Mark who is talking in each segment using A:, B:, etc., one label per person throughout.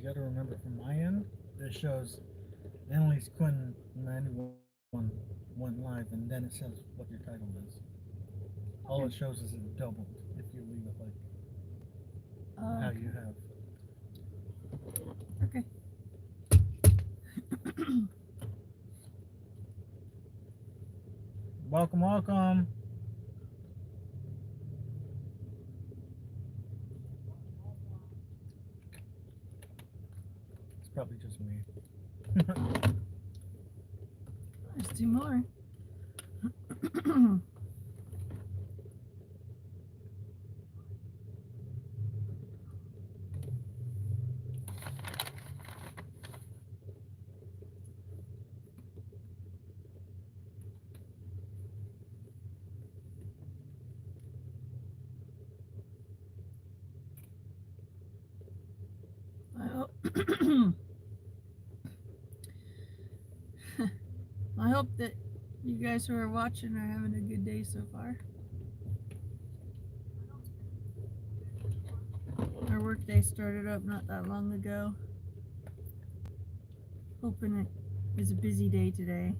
A: you gotta remember from my end, it shows Annalise Quinn 91 went live, and then it says what your title is. All it
B: Okay.
A: shows is it doubled if you leave it like how
B: Okay.
A: you have.
B: Okay.
A: Welcome, welcome. It's probably just me.
B: There's two more. I hope, I hope that you guys who are watching are having a good day so far. Our workday started up not that long ago. Hoping it is a busy day today.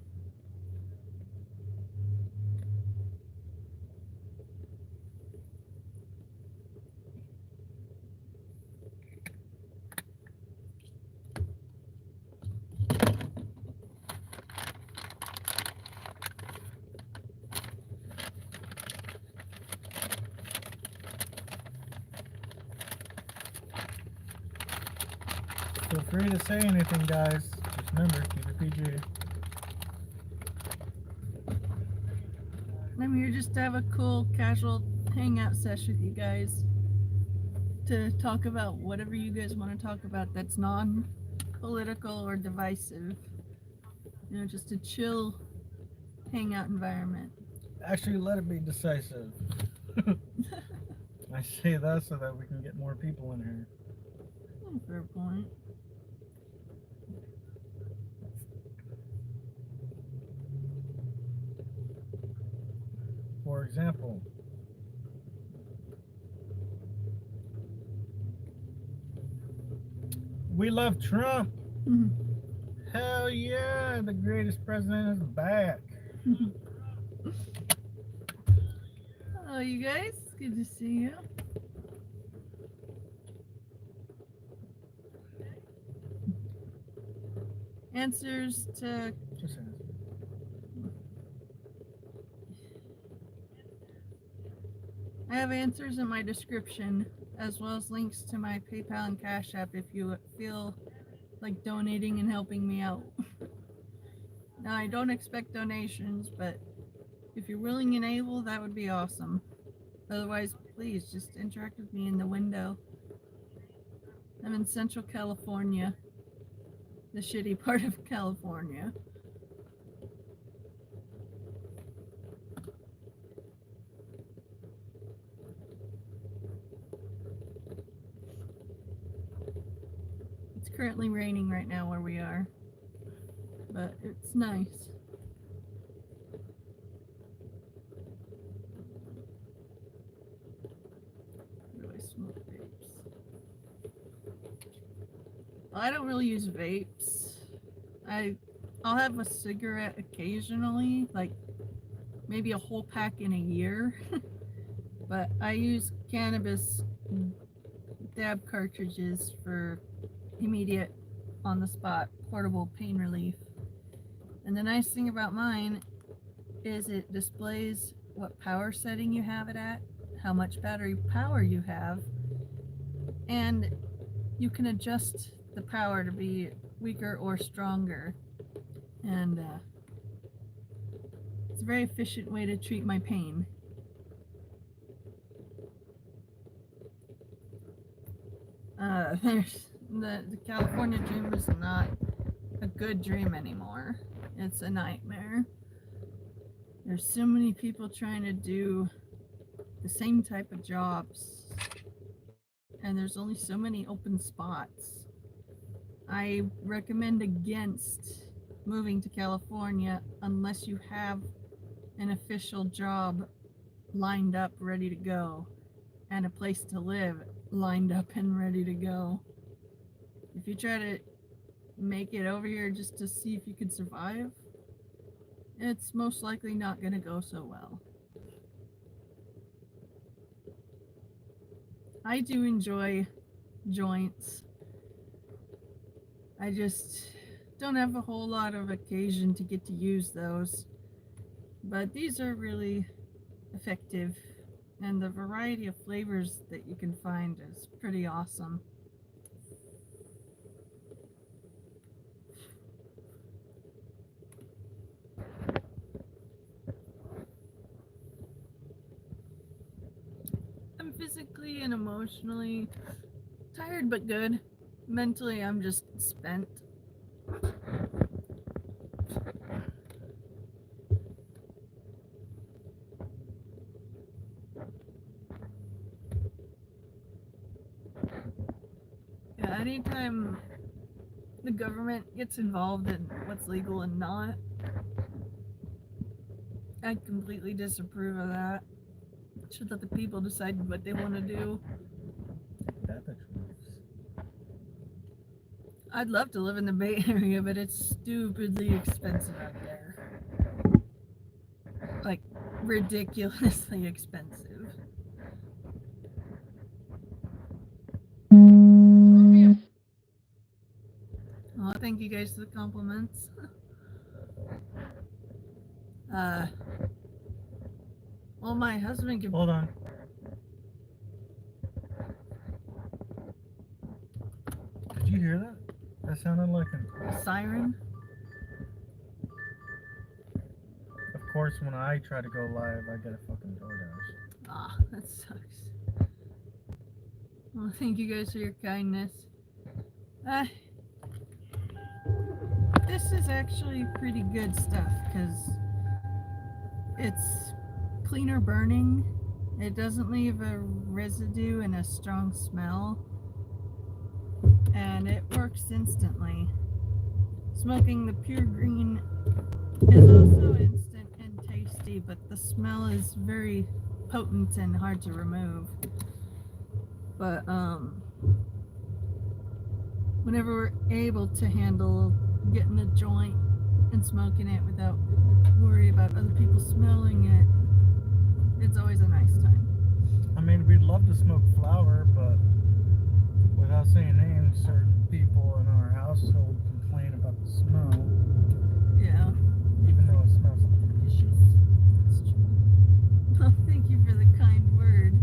A: Feel free to say anything, guys. Just remember, keep it PG.
B: I'm here just to have a cool, casual hangout session with you guys to talk about whatever you guys want to talk about that's non political or divisive. You know, just a chill hangout environment.
A: Actually, let it be decisive. I say that so that we can get more people in here.
B: Fair point.
A: For example, we love Trump. Hell yeah, the greatest president is back.
B: Hello, you guys. Good to see you. Answers to
A: Just answer.
B: I have answers in my description, as well as links to my PayPal and Cash App if you feel like donating and helping me out. Now, I don't expect donations, but if you're willing and able, that would be awesome. Otherwise, please just interact with me in the window. I'm in Central California, the shitty part of California. It's currently raining right now where we are, but it's nice. Where do I smoke vapes? I don't really use vapes. I'll have a cigarette occasionally, like maybe a whole pack in a year. But I use cannabis dab cartridges for immediate, on the spot, portable pain relief. And the nice thing about mine is it displays what power setting you have it at, how much battery power you have, and you can adjust the power to be weaker or stronger. And it's a very efficient way to treat my pain. There's the California dream is not a good dream anymore. It's a nightmare. There's so many people trying to do the same type of jobs, and there's only so many open spots. I recommend against moving to California unless you have an official job lined up, ready to go, and a place to live lined up and ready to go. if you try to make it over here just to see if you can survive, it's most likely not going to go so well. I do enjoy joints. I just don't have a whole lot of occasion to get to use those. But these are really effective, and the variety of flavors that you can find is pretty awesome. I'm physically and emotionally tired but good. Mentally, I'm just spent. Yeah, anytime the government gets involved in what's legal and not, I completely disapprove of that. Should let the people decide what they want to do.
A: That's the truth.
B: I'd love to live in the Bay Area, but it's stupidly expensive out there. Like, ridiculously expensive. Oh, thank you guys for the compliments. Well, my husband can.
A: Hold on. Did you hear that? That sounded like
B: A siren?
A: Of course, when I try to go live, I get a fucking DoorDash.
B: Ah, that sucks. Well, thank you guys for your kindness. This is actually pretty good stuff because it's cleaner burning. It doesn't leave a residue and a strong smell. And it works instantly. Smoking the pure green is also instant and tasty, but the smell is very potent and hard to remove. But whenever we're able to handle getting a joint and smoking it without worry about other people smelling it, it's always a nice time.
A: I mean, we'd love to smoke flower, but without saying names, certain people in our household complain about the smell.
B: Yeah.
A: Even though it smells delicious.
B: That's true. Oh, thank you for the kind word.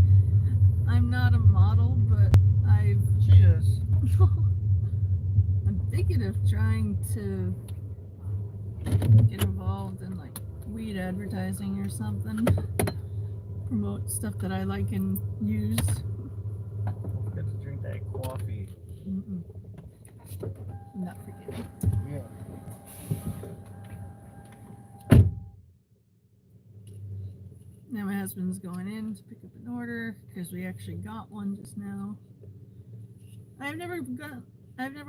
B: I'm not a model, but
A: She is.
B: I'm thinking of trying to get involved in like weed advertising or something. Promote stuff that I like and use.
A: Don't forget to drink that coffee.
B: Mm-mm. I'm not forgetting.
A: Yeah.
B: Now my husband's going in to pick up an order because we actually got one just now. I've never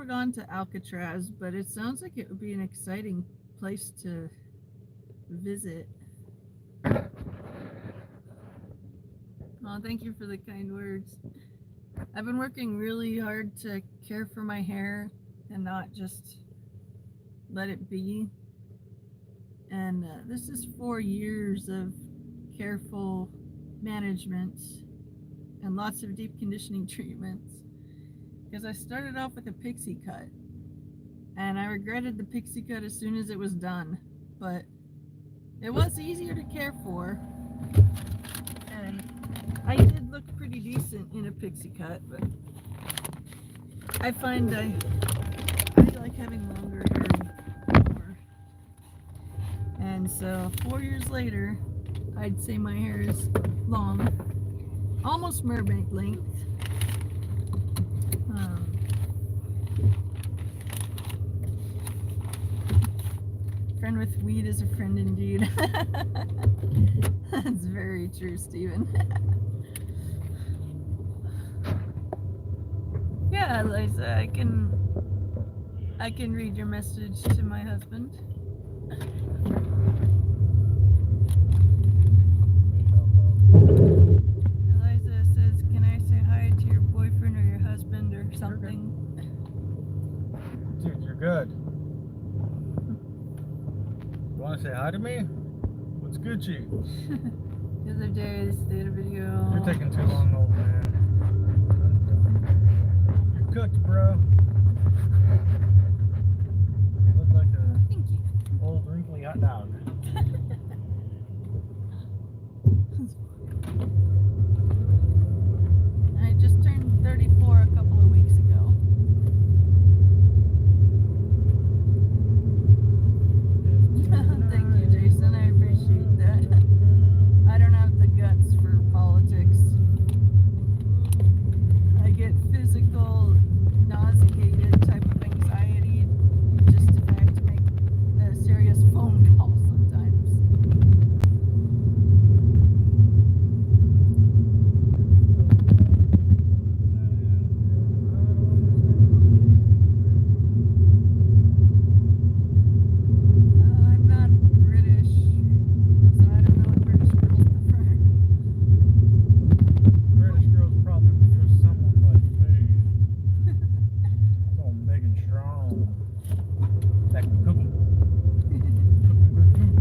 B: gone to Alcatraz, but it sounds like it would be an exciting place to visit. Oh, thank you for the kind words. I've been working really hard to care for my hair and not just let it be. And this is 4 years of careful management and lots of deep conditioning treatments. Because I started off with a pixie cut, and I regretted the pixie cut as soon as it was done. But it was easier to care for, and I did look pretty decent in a pixie cut. But I find I like having longer hair more. And so 4 years later, I'd say my hair is long, almost mermaid length. Friend with weed is a friend indeed. That's very true, Stephen. Yeah, Liza, I can read your message to my husband. Eliza says, can I say hi to your boyfriend or your husband or something?
A: want to say hi to me? What's Gucci?
B: The other day, they did a video.
A: You're taking too long, old man. I'm done. You're cooked, bro. You look like a
B: Thank you.
A: old wrinkly hot dog.
B: I just turned 34 a couple of weeks ago. Thank you, Jason. I appreciate that. I don't have the guts for politics. I get physical, nauseated type of anxiety just if I have to make a serious phone call sometimes. I'm not British, so I don't know what British girls prefer.
A: British girls probably prefer someone like me. So big and strong. That can cook 'em. Cook 'em good food.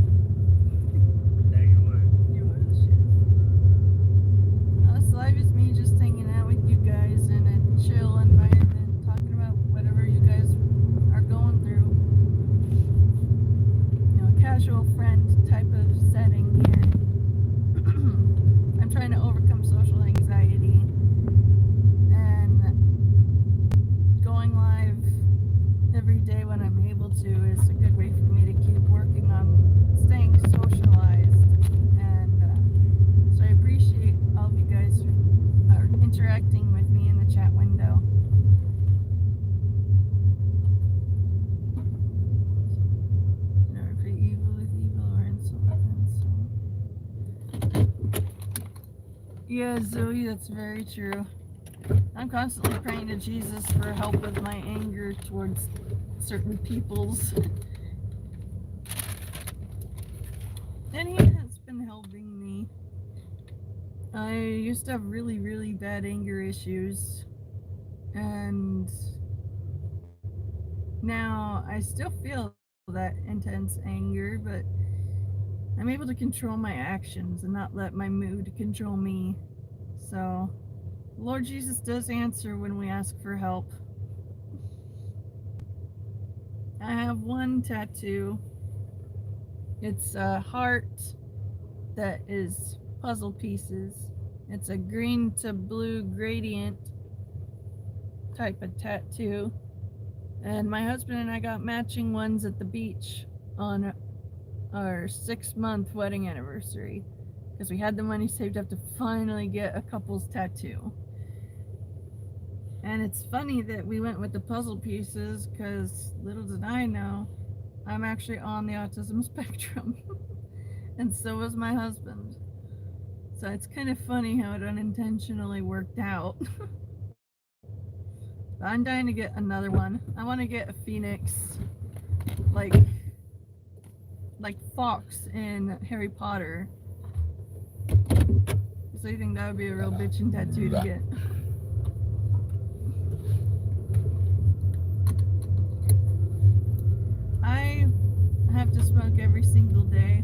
A: There you would.
B: You are the shit. This live is me just hanging out with you guys in a chill environment, talking about whatever you guys are going through. You know, a casual friend type of setting here. I'm trying to overcome social anxiety, and going live every day when I'm able to is a good way for me to keep working on staying socialized. And so I appreciate all of you guys who are interacting with me in the chat window. Never repay evil with evil or insult with insult. Yeah, Zoe, that's very true. I'm constantly praying to Jesus for help with my anger towards certain peoples. And he has been helping me. I used to have really, really bad anger issues. And now I still feel that intense anger, but I'm able to control my actions and not let my mood control me. So, Lord Jesus does answer when we ask for help. I have one tattoo. It's a heart that is puzzle pieces. It's a green to blue gradient type of tattoo. And my husband and I got matching ones at the beach on our 6-month wedding anniversary because we had the money saved up to finally get a couple's tattoo. And it's funny that we went with the puzzle pieces because little did I know, I'm actually on the autism spectrum. And so was my husband. So it's kind of funny how it unintentionally worked out. But I'm dying to get another one. I want to get a phoenix, like Fox in Harry Potter. Because I think that would be a real bitchin' tattoo to get. I have to smoke every single day,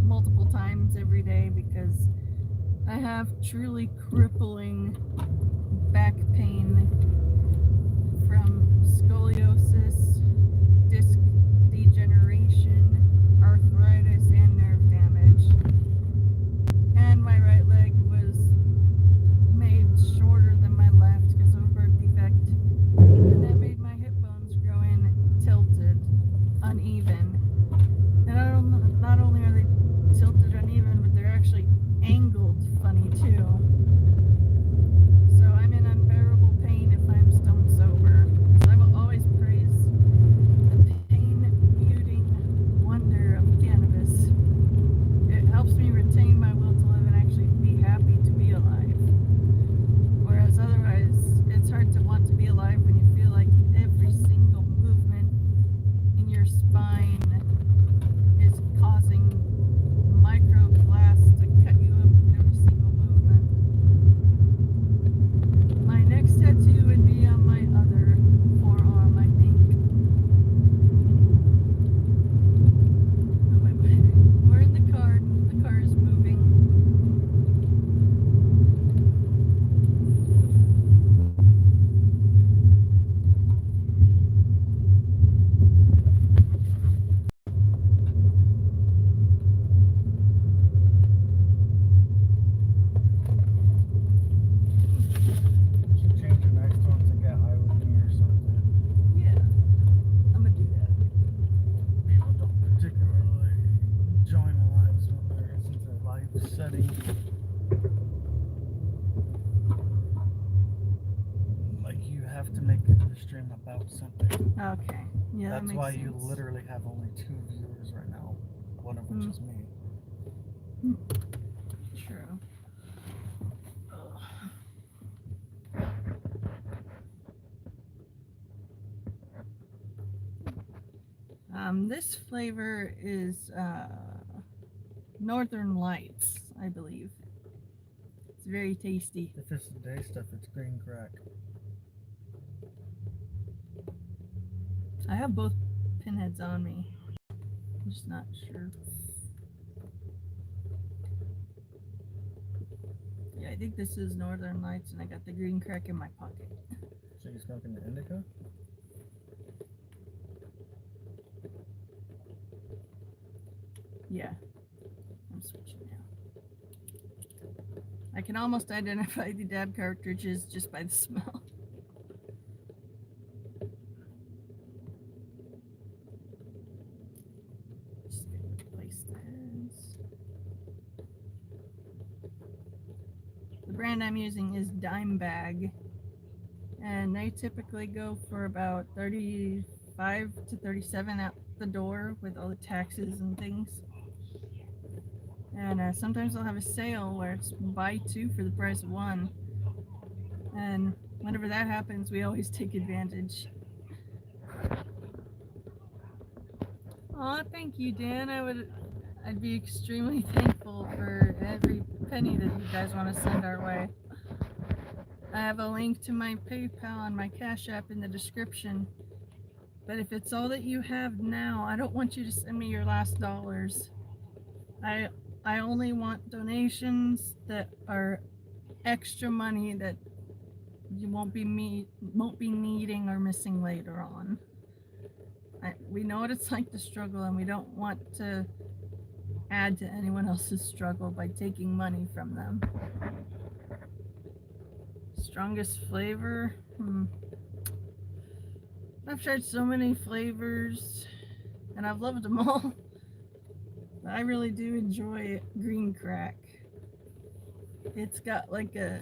B: multiple times every day, because I have truly crippling back pain from scoliosis, disc degeneration, arthritis, and nerve damage. And my right leg was made shorter than my left because of a birth defect. And that made my hip bones grow in tilted, uneven. And not only are they tilted uneven, but they're actually angled funny too. So I'm in unbearable pain if I'm stone sober. So I will always praise the pain-muting wonder of cannabis. It helps me retain my will to live and actually be happy to be alive. Whereas otherwise, it's hard to want to be alive when you feel like every single movement in your spine is causing microglass to cut you up with every single movement.
A: something.
B: Okay. Yeah, that
A: That's
B: makes
A: why
B: sense.
A: you literally have only 2 viewers right now, one of which is me.
B: True. This flavor is Northern Lights, I believe. It's very tasty.
A: If it's the day stuff, it's green crack.
B: I have both pinheads on me. I'm just not sure. Yeah, I think this is Northern Lights, and I got the green crack in my pocket.
A: So you smoking the indica?
B: Yeah, I'm switching now. I can almost identify the dab cartridges just by the smell. Just gonna replace this. The brand I'm using is Dime Bag, and they typically go for about 35 to 37 out the door with all the taxes and things. And sometimes they'll have a sale where it's buy 2 for the price of 1. And whenever that happens, we always take advantage. Aw, thank you, Dan. I'd be extremely thankful for every penny that you guys want to send our way. I have a link to my PayPal and my Cash App in the description. But if it's all that you have now, I don't want you to send me your last dollars. I only want donations that are extra money that you won't be needing or missing later on. We know what it's like to struggle, and we don't want to add to anyone else's struggle by taking money from them. Strongest flavor? I've tried so many flavors, and I've loved them all. But I really do enjoy green crack. It's got like a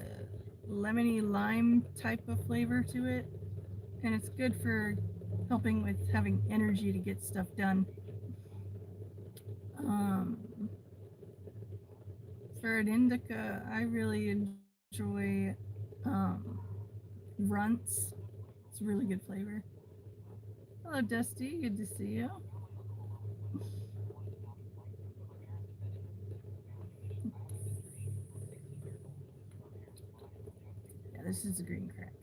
B: lemony lime type of flavor to it, and it's good for helping with having energy to get stuff done. For an indica, I really enjoy Runts. It's a really good flavor. Hello, Dusty. Good to see you. Yeah, this is a green crack.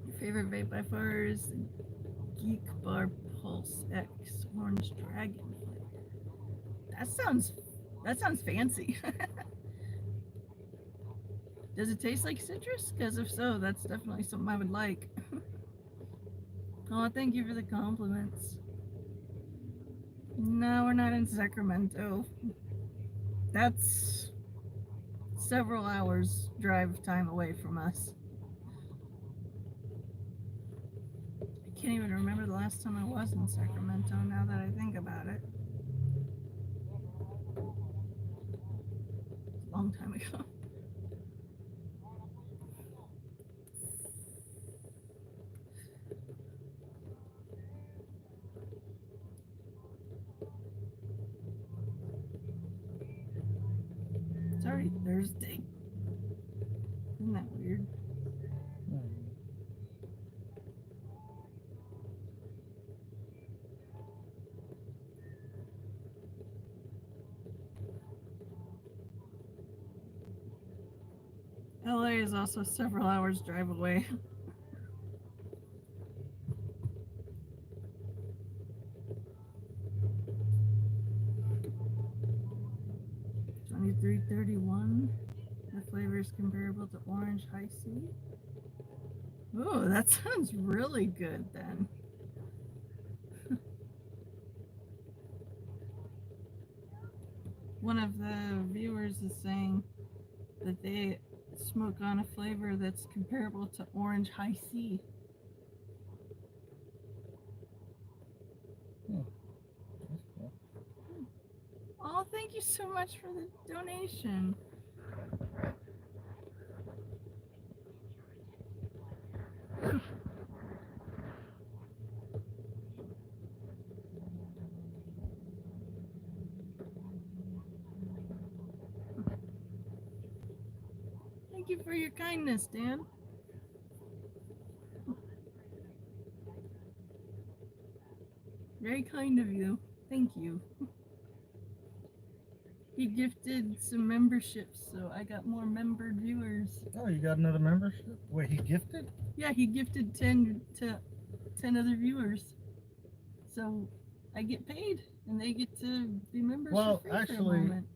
B: Your favorite vape by far is Geek Bar Pulse X Orange Dragon flavor. That sounds fancy. Does it taste like citrus? Because if so, that's definitely something I would like. Oh, thank you for the compliments. No, we're not in Sacramento. That's several hours drive time away from us. I can't even remember the last time I was in Sacramento now that I think about it. It's a long time ago. It's already Thursday. Isn't that weird? LA is also several hours drive away. $23.31. The flavor is comparable to orange high C. Oh, that sounds really good then. One of the viewers is saying that they smoke on a flavor that's comparable to orange high C. thank you so much for the donation. Thank you for your kindness, Dan. Very kind of you. Thank you. He gifted some memberships, so I got more membered viewers.
A: Oh, you got another membership? Wait, he gifted?
B: Yeah, he gifted 10 other viewers. So I get paid, and they get to be members
A: Well,
B: for free
A: actually,
B: for a moment.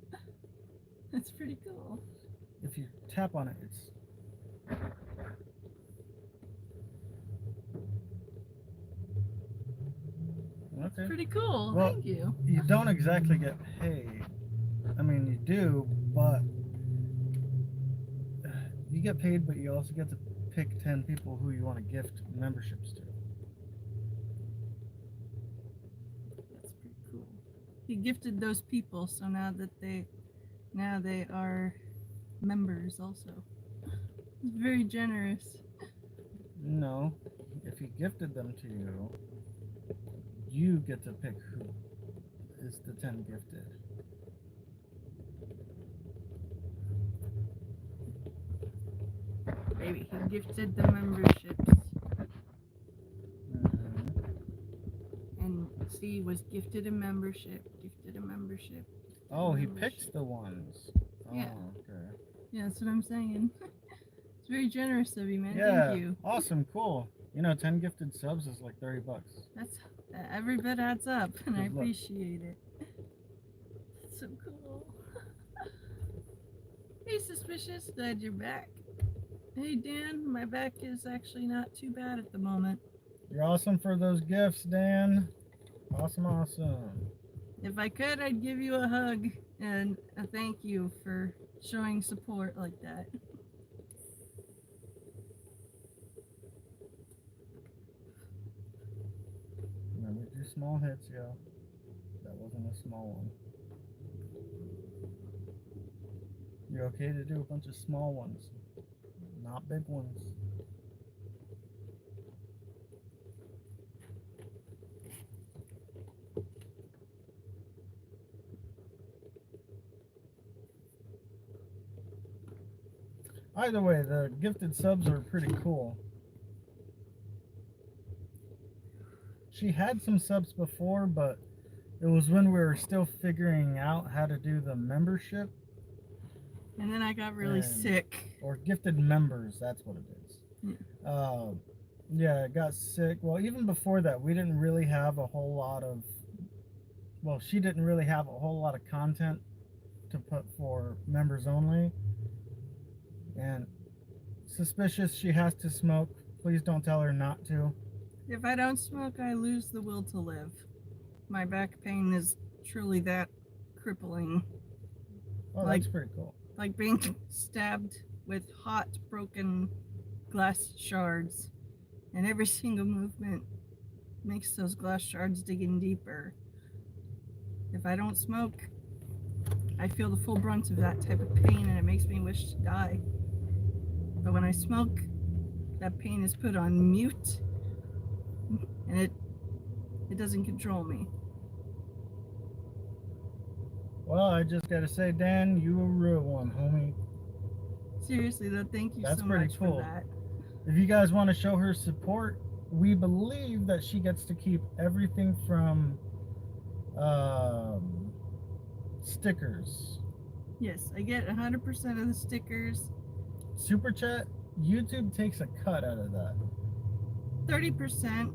B: That's pretty cool.
A: if you tap on it, it's... Okay.
B: Pretty cool.
A: Well,
B: Thank you.
A: You don't exactly get paid. I mean, you do, but you get paid, but you also get to pick 10 people who you want to gift memberships to.
B: That's pretty cool. He gifted those people, so now they are members also. He's very generous.
A: No, if he gifted them to you, you get to pick who is the 10 gifted.
B: Maybe he gifted the memberships. And C was gifted a membership.
A: Oh, he picked the ones.
B: Yeah.
A: Oh, okay.
B: Yeah, that's what I'm saying. It's very generous of you, man.
A: Yeah,
B: Thank you.
A: awesome, cool. 10 gifted subs is like $30.
B: That's every bit adds up, and I
A: Good luck.
B: appreciate it. That's so cool. Hey, Suspicious, glad you're back. Hey, Dan, my back is actually not too bad at the moment.
A: You're awesome for those gifts, Dan. Awesome.
B: If I could, I'd give you a hug and a thank you for showing support like that.
A: Remember to do small hits, yo. That wasn't a small one. You're okay to do a bunch of small ones, not big ones. Either way, the gifted subs are pretty cool. She had some subs before, but it was when we were still figuring out how to do the membership.
B: And then I got really sick.
A: Or gifted members, that's what it is.
B: Yeah.
A: Yeah, it got sick. Well, even before that, we didn't really have a whole lot of... Well, she didn't really have a whole lot of content to put for members only. And Suspicious, she has to smoke. Please don't tell her not to.
B: If I don't smoke, I lose the will to live. My back pain is truly that crippling.
A: Oh, that's pretty cool.
B: Like being stabbed with hot, broken glass shards. And every single movement makes those glass shards dig in deeper. If I don't smoke, I feel the full brunt of that type of pain, and it makes me wish to die. But when I smoke, that pain is put on mute, and it doesn't control me.
A: Well, I just gotta say, Dan, you a real one, homie.
B: Seriously though, thank you
A: That's
B: so
A: pretty
B: much
A: cool.
B: for that.
A: If you guys want to show her support, we believe that she gets to keep everything from stickers.
B: Yes, I get 100% of the stickers.
A: Super chat, YouTube takes a cut out of that.
B: 30%,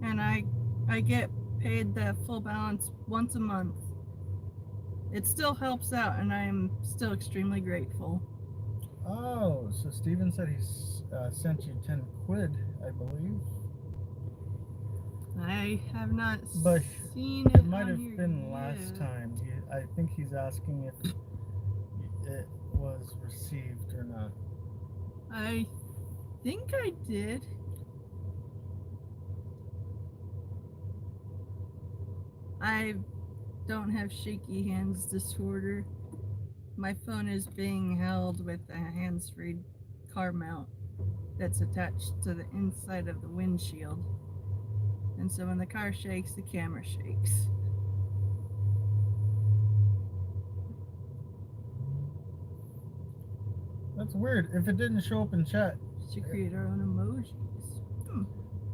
B: and I get paid the full balance once a month. It still helps out, and I am still extremely grateful.
A: Oh, so Steven said he sent you 10 quid, I believe.
B: I have not seen
A: It might have been
B: yet.
A: last time. I think he's asking if it was received or not.
B: I think I did. don't have shaky hands disorder. My phone is being held with a hands-free car mount that's attached to the inside of the windshield. And so when the car shakes, the camera shakes.
A: That's weird. If it didn't show up in chat,
B: Should create our own emojis.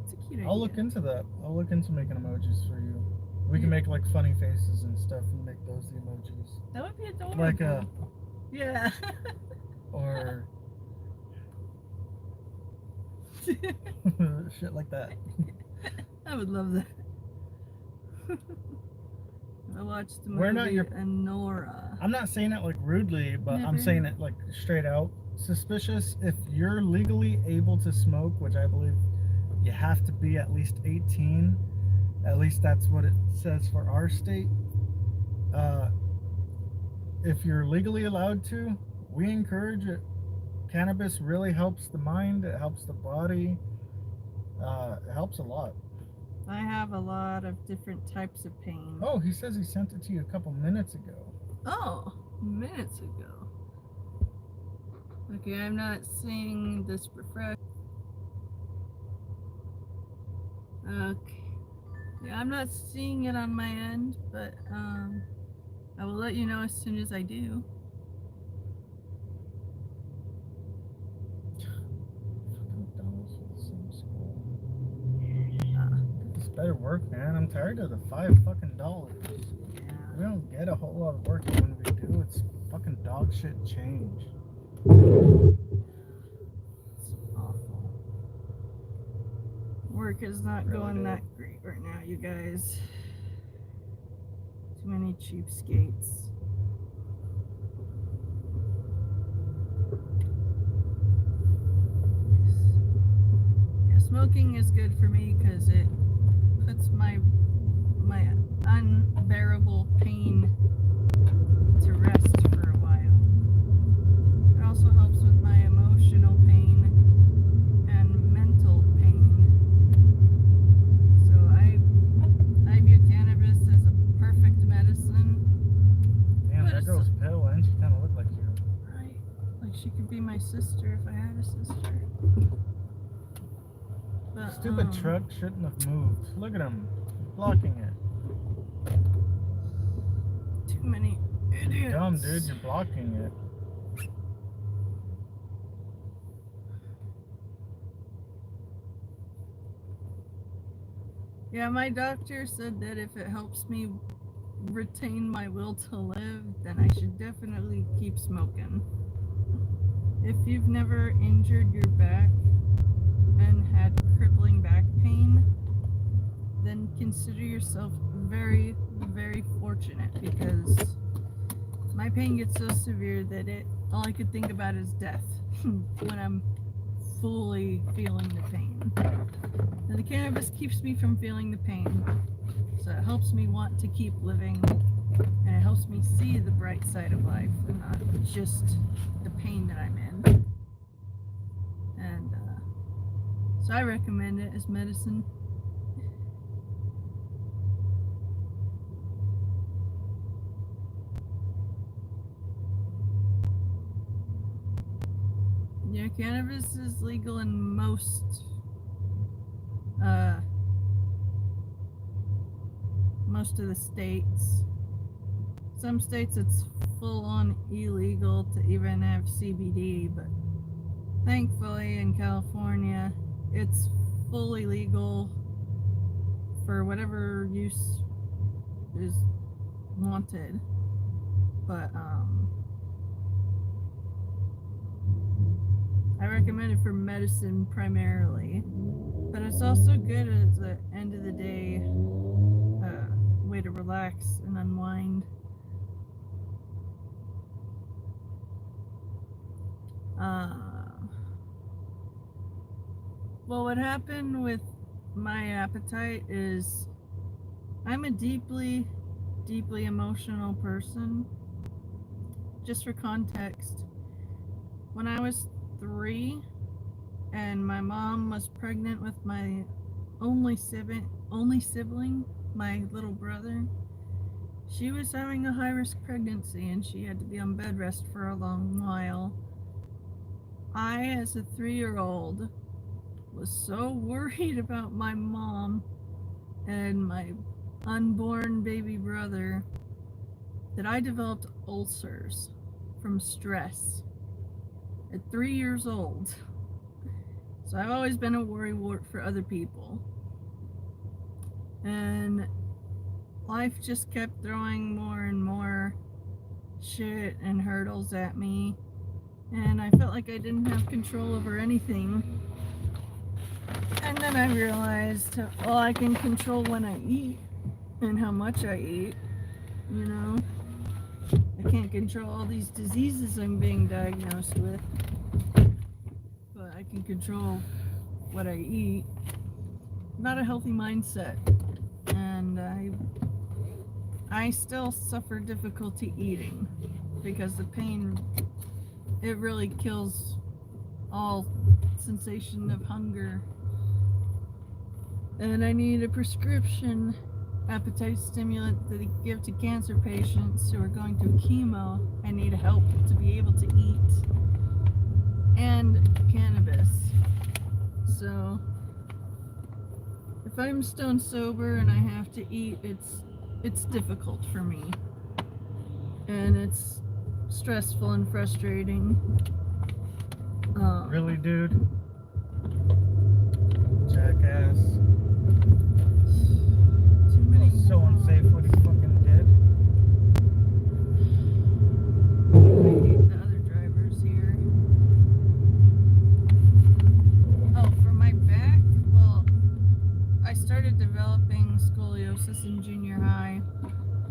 B: It's a cute idea.
A: I'll look into that. I'll look into making emojis for you. We can make like funny faces and stuff and make those the emojis.
B: That would be adorable.
A: Like a
B: yeah.
A: or shit like that.
B: I would love that. I watched the movie
A: We're not your-
B: Anora.
A: I'm not saying it like rudely, but I'm
B: Never.
A: saying it like straight out. Suspicious. If you're legally able to smoke, which I believe you have to be at least 18, at least that's what it says for our state. If you're legally allowed to, we encourage it. Cannabis really helps the mind, it helps the body, it helps a lot.
B: I have a lot of different types of pain.
A: Oh, he says he sent it to you a couple minutes ago.
B: Oh, minutes ago. Okay, I'm not seeing this refresh. Okay. Yeah, I'm not seeing it on my end, but I will let you know as soon as I do.
A: This better work, man. I'm tired of the $5 fucking.
B: Yeah.
A: We don't get a whole lot of work, and when we do, it's fucking dog shit change.
B: It's awful. Work is not
A: Really
B: going
A: do.
B: that great right now, you guys. Too many cheapskates. Yeah, smoking is good for me because it puts my unbearable pain to rest for a while. It also helps with my emotional pain and mental pain. So I view cannabis as a perfect medicine.
A: Damn,
B: But
A: that
B: it's
A: girl's pale, and she kind of looked like you.
B: right. Like she could be my sister if I had a sister. But,
A: Stupid truck shouldn't have moved. Look at him, blocking it.
B: Too many idiots.
A: Dumb, dude, you're blocking it.
B: Yeah, my doctor said that if it helps me retain my will to live, then I should definitely keep smoking. If you've never injured your back and had crippling back pain, then consider yourself very, very fortunate because my pain gets so severe that all I could think about is death when I'm fully feeling the pain. And the cannabis keeps me from feeling the pain. So it helps me want to keep living and it helps me see the bright side of life and not just the pain that I'm in. And so I recommend it as medicine. Yeah, cannabis is legal in most of the states. Some states it's full on illegal to even have CBD, but thankfully in California it's fully legal for whatever use is wanted. But I recommend it for medicine primarily, but it's also good as the end of the day way to relax and unwind. Well, what happened with my appetite is I'm a deeply, deeply emotional person. Just for context, when I was 3 and my mom was pregnant with my only sibling, my little brother, She was having a high-risk pregnancy and she had to be on bed rest for a long while. I, as a 3-year-old, was so worried about my mom and my unborn baby brother that I developed ulcers from stress at 3 years old. So I've always been a worrywart for other people. And life just kept throwing more and more shit and hurdles at me. And I felt like I didn't have control over anything. And then I realized, well, I can control when I eat and how much I eat, you know. I can't control all these diseases I'm being diagnosed with, but I can control what I eat. Not a healthy mindset, and I still suffer difficulty eating because the pain, it really kills all sensation of hunger. And I need a prescription appetite stimulant that they give to cancer patients who are going through chemo. I need help to be able to eat, and cannabis. So if I'm stone sober and I have to eat, it's difficult for me, and it's stressful and frustrating.
A: Really, dude? Jackass.
B: Too many
A: So unsafe what he fucking did.
B: I hate the other drivers here. Oh, for my back, well, I started developing scoliosis in junior high.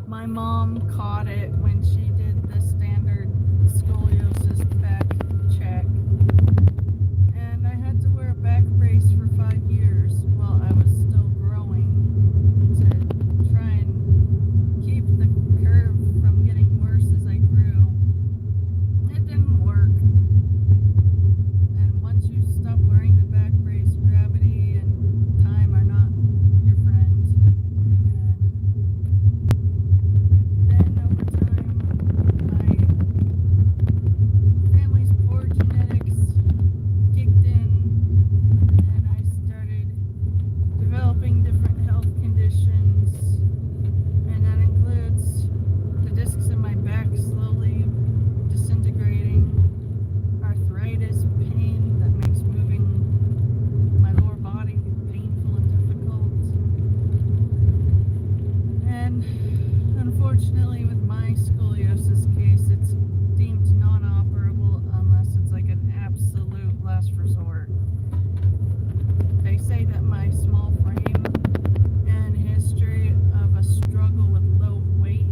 B: My mom caught it when she did the standard scoliosis back check. And I had to wear a back brace for 5 years while I was still growing to try and keep the curve from getting worse as I grew. It didn't work. And once you stop wearing the back brace, gravity and time are not your friend. And then over time, my family's poor genetics kicked in, and I started developing different health conditions, and that includes the discs in my back slowly disintegrating, arthritis, pain that makes moving my lower body painful and difficult. And unfortunately, with my scoliosis case, it's deemed non-operable unless it's like an absolute last resort. They say that my small frame and history of a struggle with low weight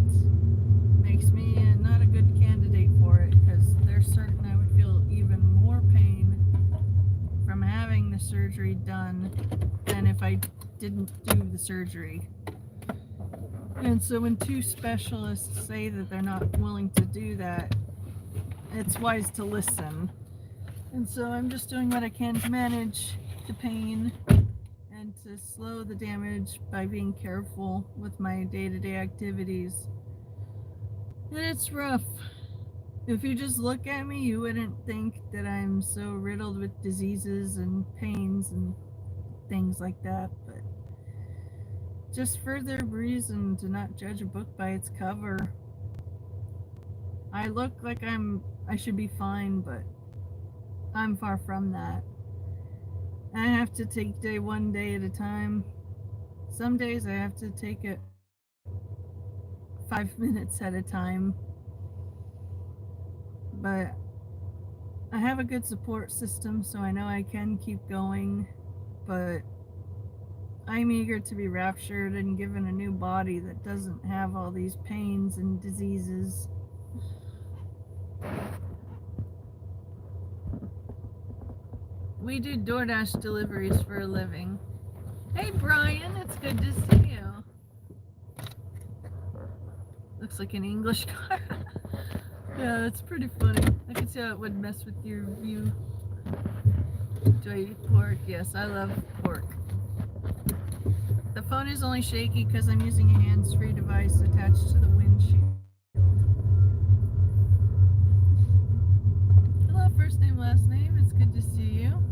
B: makes me not a good candidate for it, because they're certain I would feel even more pain from having the surgery done than if I didn't do the surgery. And so when two specialists say that they're not willing to do that, it's wise to listen. And so I'm just doing what I can to manage the pain and to slow the damage by being careful with my day-to-day activities. And it's rough. If you just look at me, you wouldn't think that I'm so riddled with diseases and pains and things like that, but just further reason to not judge a book by its cover. I look like I should be fine, but I'm far from that. I have to take day one day at a time. Some days I have to take it 5 minutes at a time. But I have a good support system, so I know I can keep going. But I'm eager to be raptured and given a new body that doesn't have all these pains and diseases. We do DoorDash deliveries for a living. Hey Brian, it's good to see you. Looks like an English car. Yeah, that's pretty funny. I can see how it would mess with your view. Do I eat pork? Yes, I love pork. The phone is only shaky because I'm using a hands-free device attached to the window. windshield. Hello, first name, last name. It's good to see you.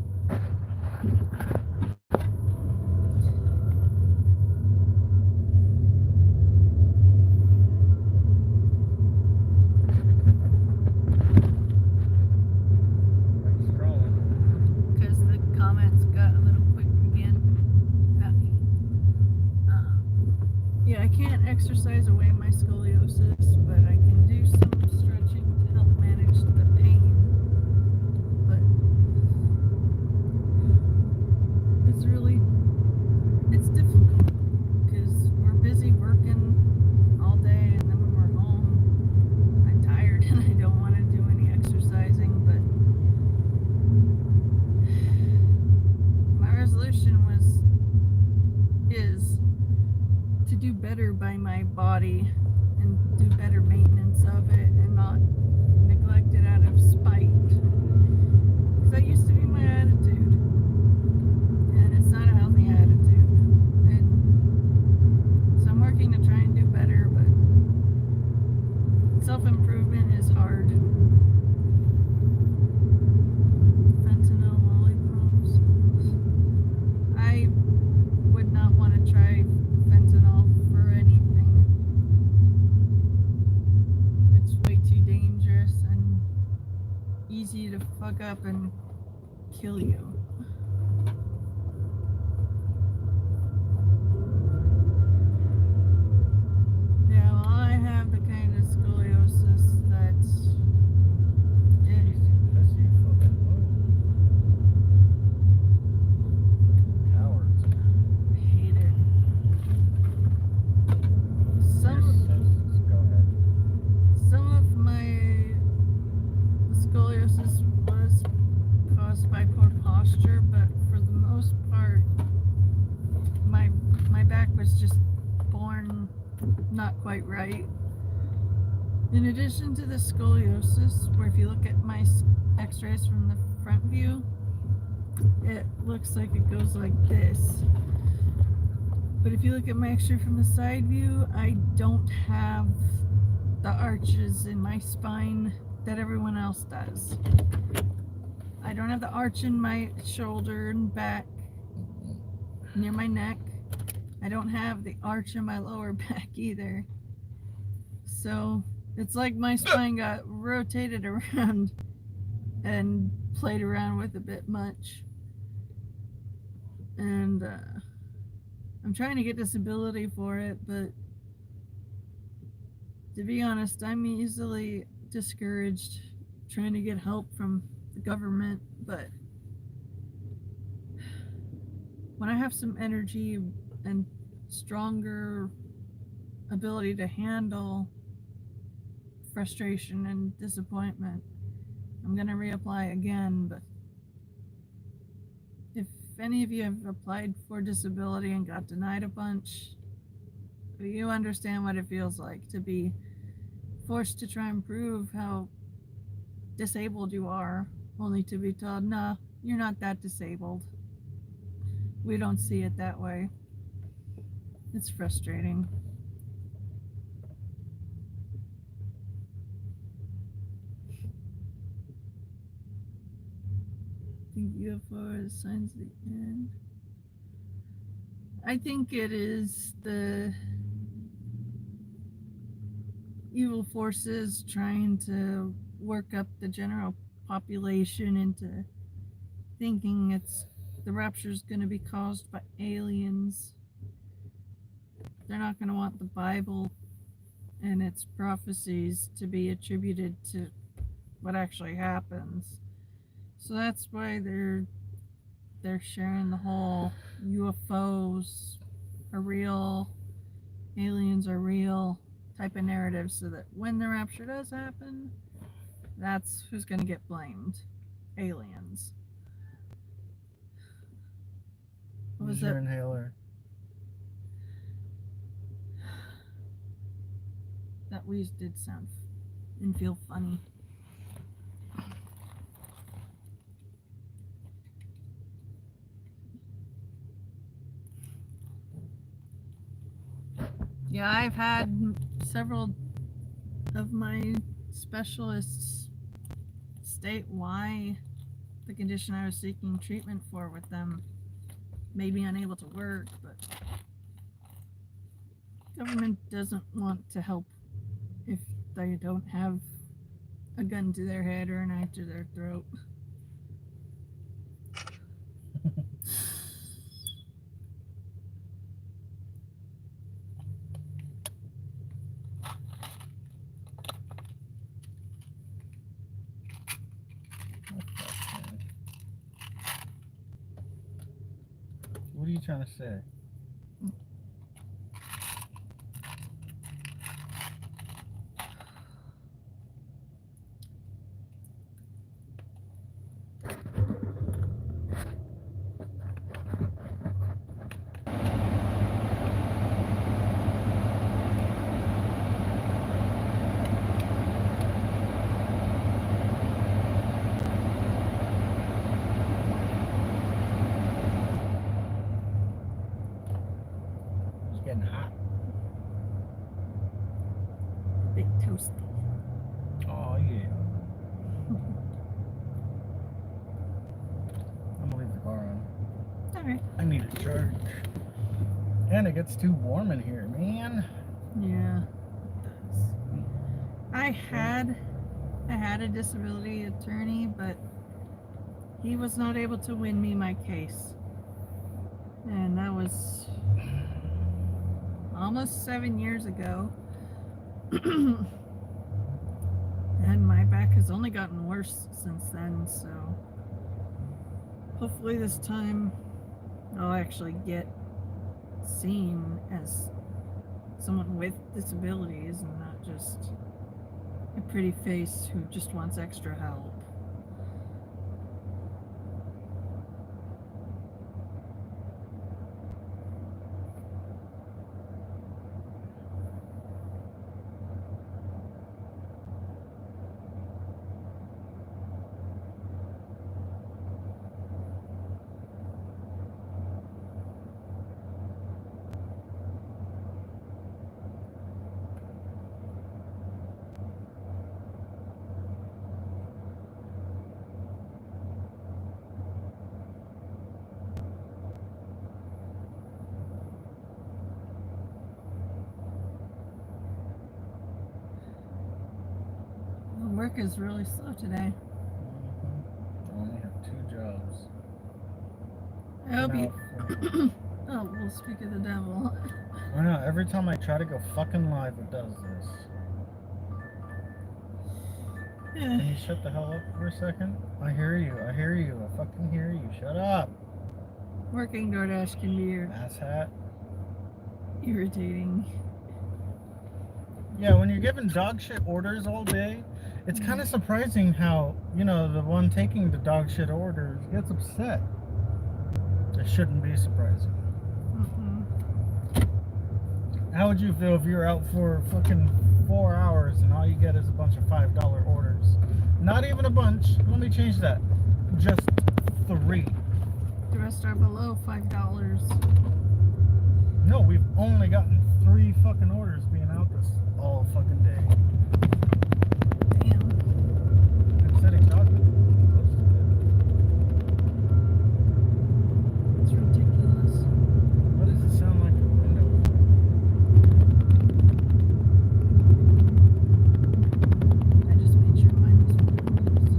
B: Because the comments got a little quick again. Yeah, I can't exercise away my scoliosis, but I can do some stretching to help manage the pain. But it's difficult because we're busy working all day, and then when we're home, I'm tired and I don't want to do any exercising. But my resolution is to do better by my body and do better maintenance of it and not neglect it out of spite. Because that used to be my attitude. And it's not a healthy attitude. And so I'm working to try and do better, but self-improvement is hard. Fentanyl lollipops. I would not want to try fentanyl for anything. It's way too dangerous and easy to fuck up and kill you. Yeah, well, I have the kind of scoliosis that
A: Cowards.
B: I hate it. Some of my scoliosis was caused by poor posture, but for the most part, my back was just born not quite right. In addition to the scoliosis, where if you look at my x-rays from the front view, it looks like it goes like this. But if you look at my x-ray from the side view, I don't have the arches in my spine that everyone else does. I don't have the arch in my shoulder and back near my neck. I don't have the arch in my lower back either. So it's like my spine got rotated around and played around with a bit much. And I'm trying to get disability for it, but to be honest, I'm easily discouraged trying to get help from the government. But when I have some energy and stronger ability to handle frustration and disappointment, I'm going to reapply again. But if any of you have applied for disability and got denied a bunch, you understand what it feels like to be forced to try and prove how disabled you are, only to be told, no, you're not that disabled. We don't see it that way. It's frustrating. I think UFO is signs of the end. I think it is the evil forces trying to work up the general population into thinking the rapture is going to be caused by aliens. They're not going to want the Bible and its prophecies to be attributed to what actually happens. So that's why they're sharing the whole UFOs are real, aliens are real type of narrative, so that when the rapture does happen, that's who's going to get blamed. Aliens. What was
A: your
B: that?
A: inhaler?
B: That wheeze did sound and feel funny. Yeah, I've had several of my specialists state why the condition I was seeking treatment for with them made me unable to work, but government doesn't want to help if they don't have a gun to their head or a knife to their throat.
A: What are you trying to say? Getting hot.
B: Big toasty.
A: Oh yeah. I'm gonna leave the car on.
B: Alright.
A: I need a charge. And it gets too warm in here, man.
B: Yeah, it does. I had a disability attorney, but he was not able to win me my case. And that was almost 7 years ago. And my back has only gotten worse since then, so hopefully this time I'll actually get seen as someone with disabilities and not just a pretty face who just wants extra help. Work is really slow today.
A: I only have 2 jobs.
B: I hope you. Oh, well, speak of the devil.
A: I know, every time I try to go fucking live, it does this.
B: Yeah.
A: Can you shut the hell up for a second? I hear you, I fucking hear you. Shut up.
B: Working DoorDash can be
A: Asshat.
B: irritating.
A: Yeah, when you're giving dog shit orders all day, it's kind of surprising how, you know, the one taking the dog shit orders gets upset. It shouldn't be surprising. How would you feel if you were out for fucking 4 hours and all you get is a bunch of $5 orders? Not even a bunch. Let me change that. Just 3.
B: The rest are below $5.
A: No, we've only gotten 3 fucking orders being out this all fucking day.
B: Damn.
A: I'm sitting talking.
B: It's ridiculous.
A: What does it sound like in the window?
B: I just made sure mine was closed.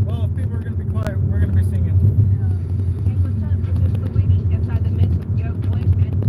A: Well, if people are going to be quiet, we're going to be singing.
B: Yeah.
C: Hey, what's up? This is Louise inside the midst of your boyfriend.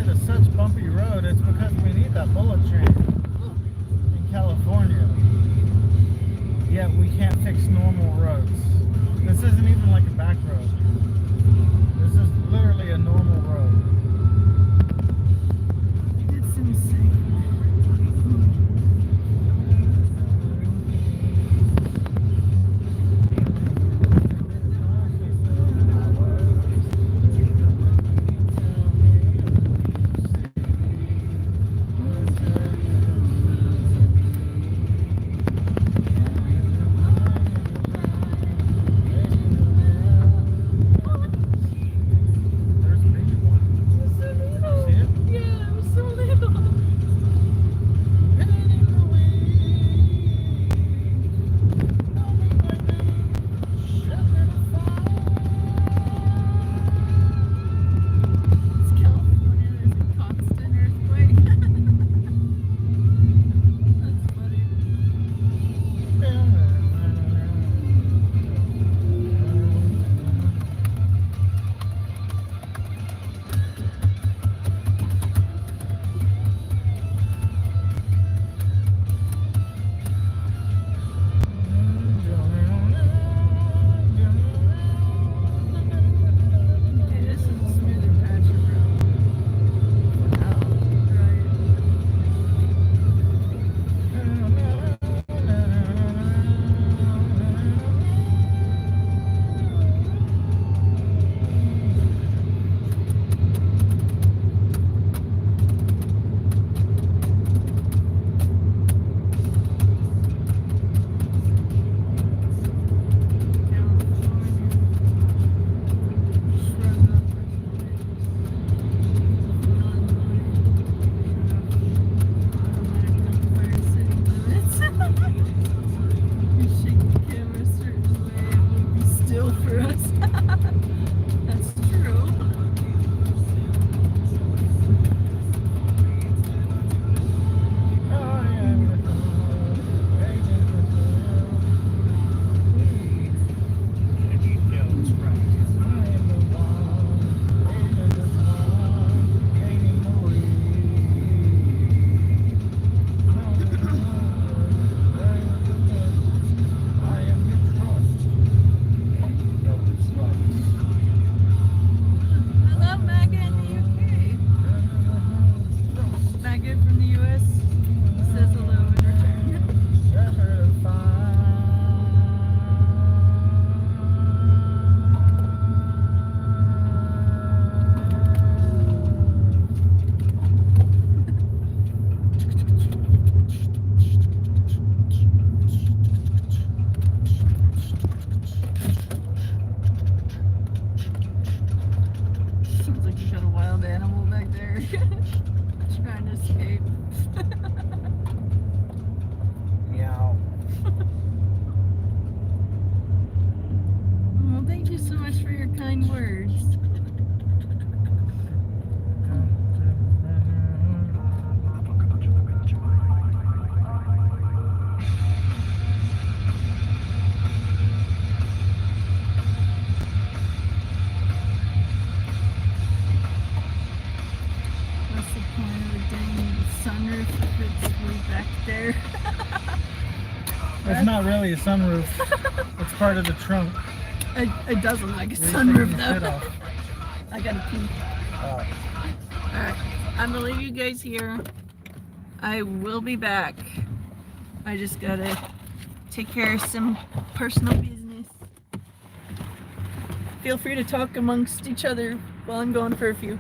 A: it a such bumpy road, it's because we need that bullet train in California. Yet we can't fix normal roads. This isn't even like a back road. This is literally a normal road.
B: It's insane.
A: There's a baby one. See it?
B: Yeah, I'm so little. It's California, there's a constant earthquake. That's funny. Okay, this is a smoother patch of road. Right. For us. That's true. I love Maggot in the UK. Maggot from the US says hello in return. Sounds like you got a wild animal back there trying to escape.
A: Meow.
B: Well, thank you so much for your kind words. What's the point of a dang sunroof if it's way back there?
A: It's not really a sunroof. It's part of the trunk.
B: It does look like a
A: Where you
B: sunroof
A: taking the shit
B: though.
A: off?
B: I gotta pee.
A: Oh.
B: Alright, I'm gonna leave you guys here. I will be back. I just gotta take care of some personal business. Feel free to talk amongst each other while I'm going for a few.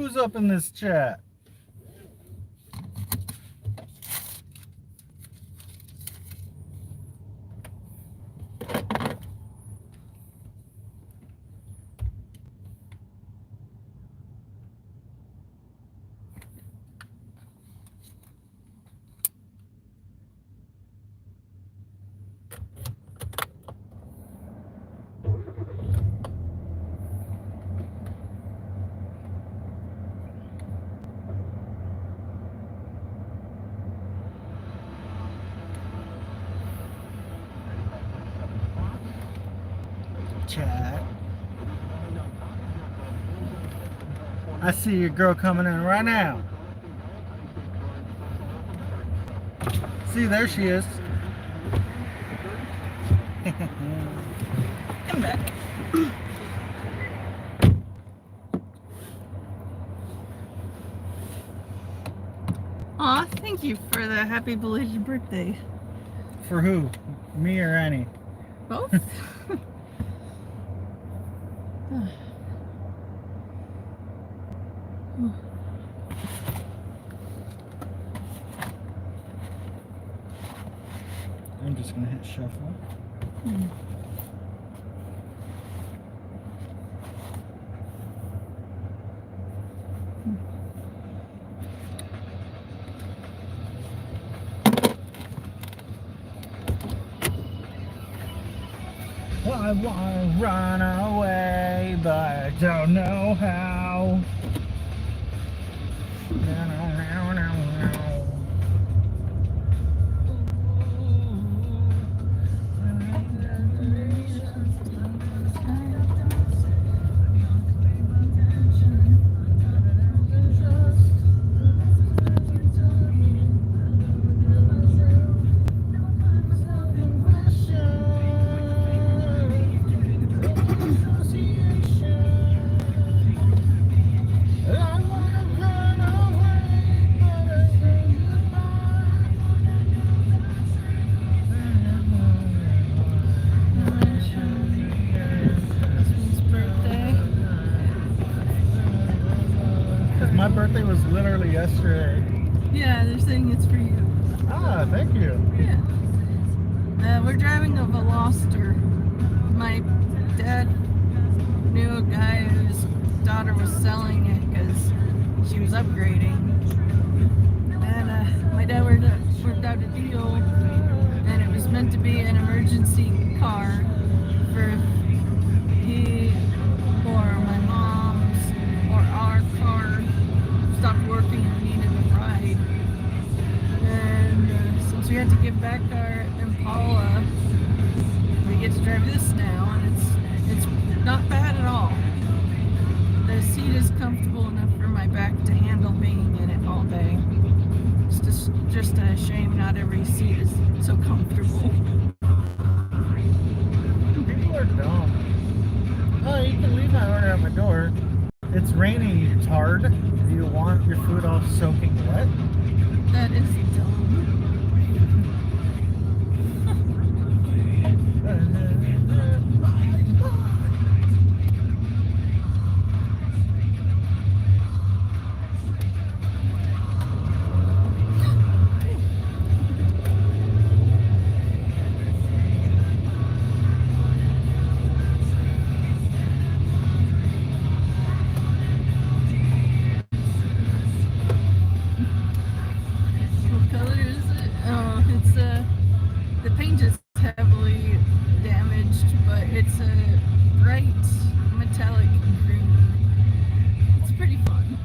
A: who's up in this chat? Chat. I see your girl coming in right now. See, there she is.
B: Come back. Aw, thank you for the happy belated birthday.
A: For who? Me or Annie?
B: Both?
A: I'm just gonna hit shuffle. I wanna run away, but I don't know how. My birthday was literally yesterday.
B: Yeah, they're saying it's for you.
A: Ah, thank you.
B: Yeah. We're driving a Veloster. My dad knew a guy whose daughter was selling it because she was upgrading. And my dad worked out a deal, and it was meant to be an emergency car for if he or my mom's or our car stopped working and needed a ride. And since we had to give back our Impala, we get to drive this now, and it's not bad at all. The seat is comfortable enough for my back to handle being in it all day. It's just a shame not every seat is so comfortable.
A: People are dumb. Oh, you can leave my order at my door. It's raining, you tard. Do you want your food all soaking wet?
B: That is dumb. What color is it? Oh, it's the paint is heavily damaged, but it's a bright metallic green. It's pretty fun.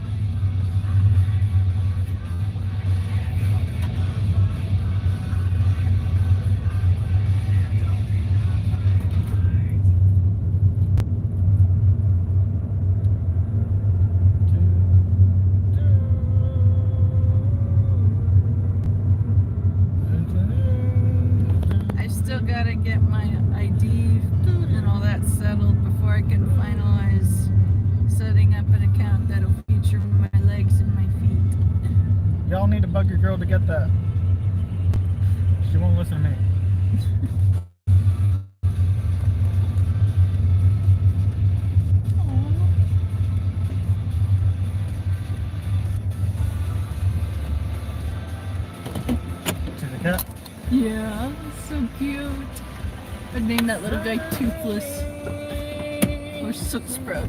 B: I still gotta get my ID and all that settled before I can finalize setting up an account that'll feature my legs and my feet.
A: Y'all need to bug your girl to get that. She won't listen to me. cat?
B: Yeah, so cute. I'd name that little guy Toothless or Soot Sprout.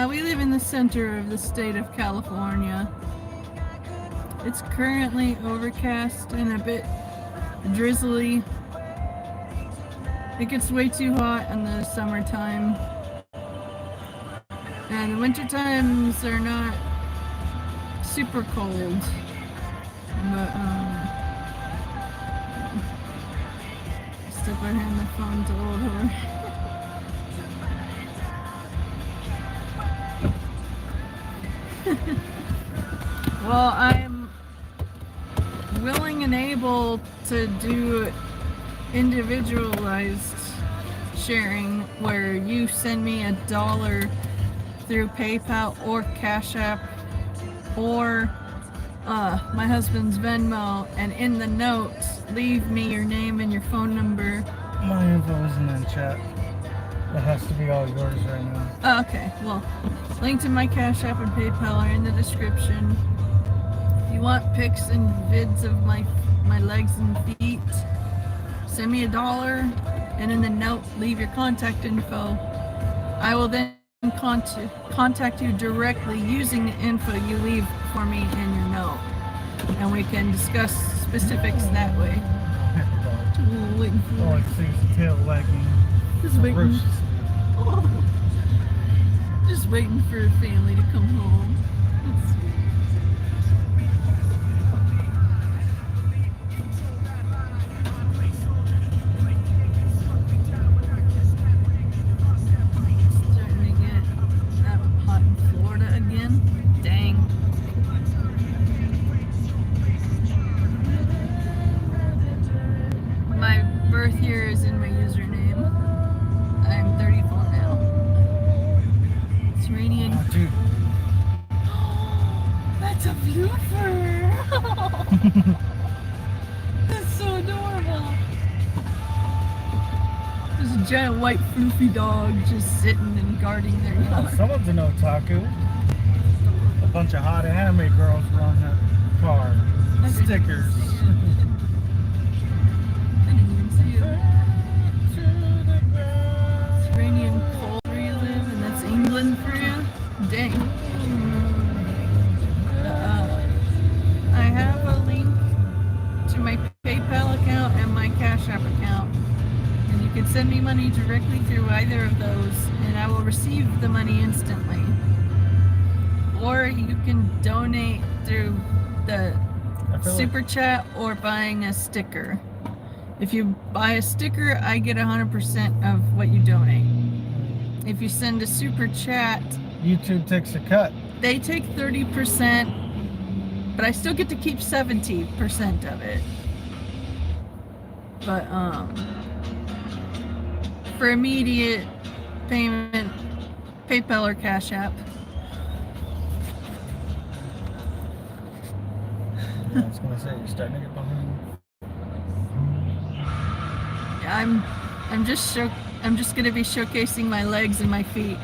B: We live in the center of the state of California. It's currently overcast and a bit drizzly. It gets way too hot in the summertime. And the winter times are not super cold. But, step right in the phone to hold her. Well, I'm willing and able to do individualized sharing where you send me $1 through PayPal or Cash App or my husband's Venmo, and in the notes leave me your name and your phone number.
A: My info isn't in chat. That has to be all yours right now.
B: Oh, okay, well, link to my Cash App and PayPal are in the description. If you want pics and vids of my legs and feet, send me $1, and in the note leave your contact info. I will then contact you directly using the info you leave for me in your note, and we can discuss specifics that way. Waiting for
A: All I see is the tail wagging.
B: just waiting. Oh, just waiting for family to come home. Starting to get hot in Florida again. Dang. My birth year is in my username. I'm 34 now. It's rainy and...
A: Oh, dude.
B: That's a blooper! That's so adorable. There's a giant white floofy dog just sitting and guarding their yard.
A: Someone's an otaku. A bunch of hot anime girls run that car. Stickers.
B: I didn't even see it. It's rainy and cold where you live, and that's England for you? Dang. I have a link to my PayPal account and my Cash App account. And you can send me money directly through either of those, and I will receive the money instantly. Or you can donate through the Super Chat or buying a sticker. If you buy a sticker, I get 100% of what you donate. If you send a Super Chat,
A: YouTube takes a cut.
B: they take 30%, but I still get to keep 70% of it. But for immediate payment, PayPal or Cash App.
A: Yeah, I was gonna say you're starting to get behind.
B: I'm just gonna be showcasing my legs and my feet.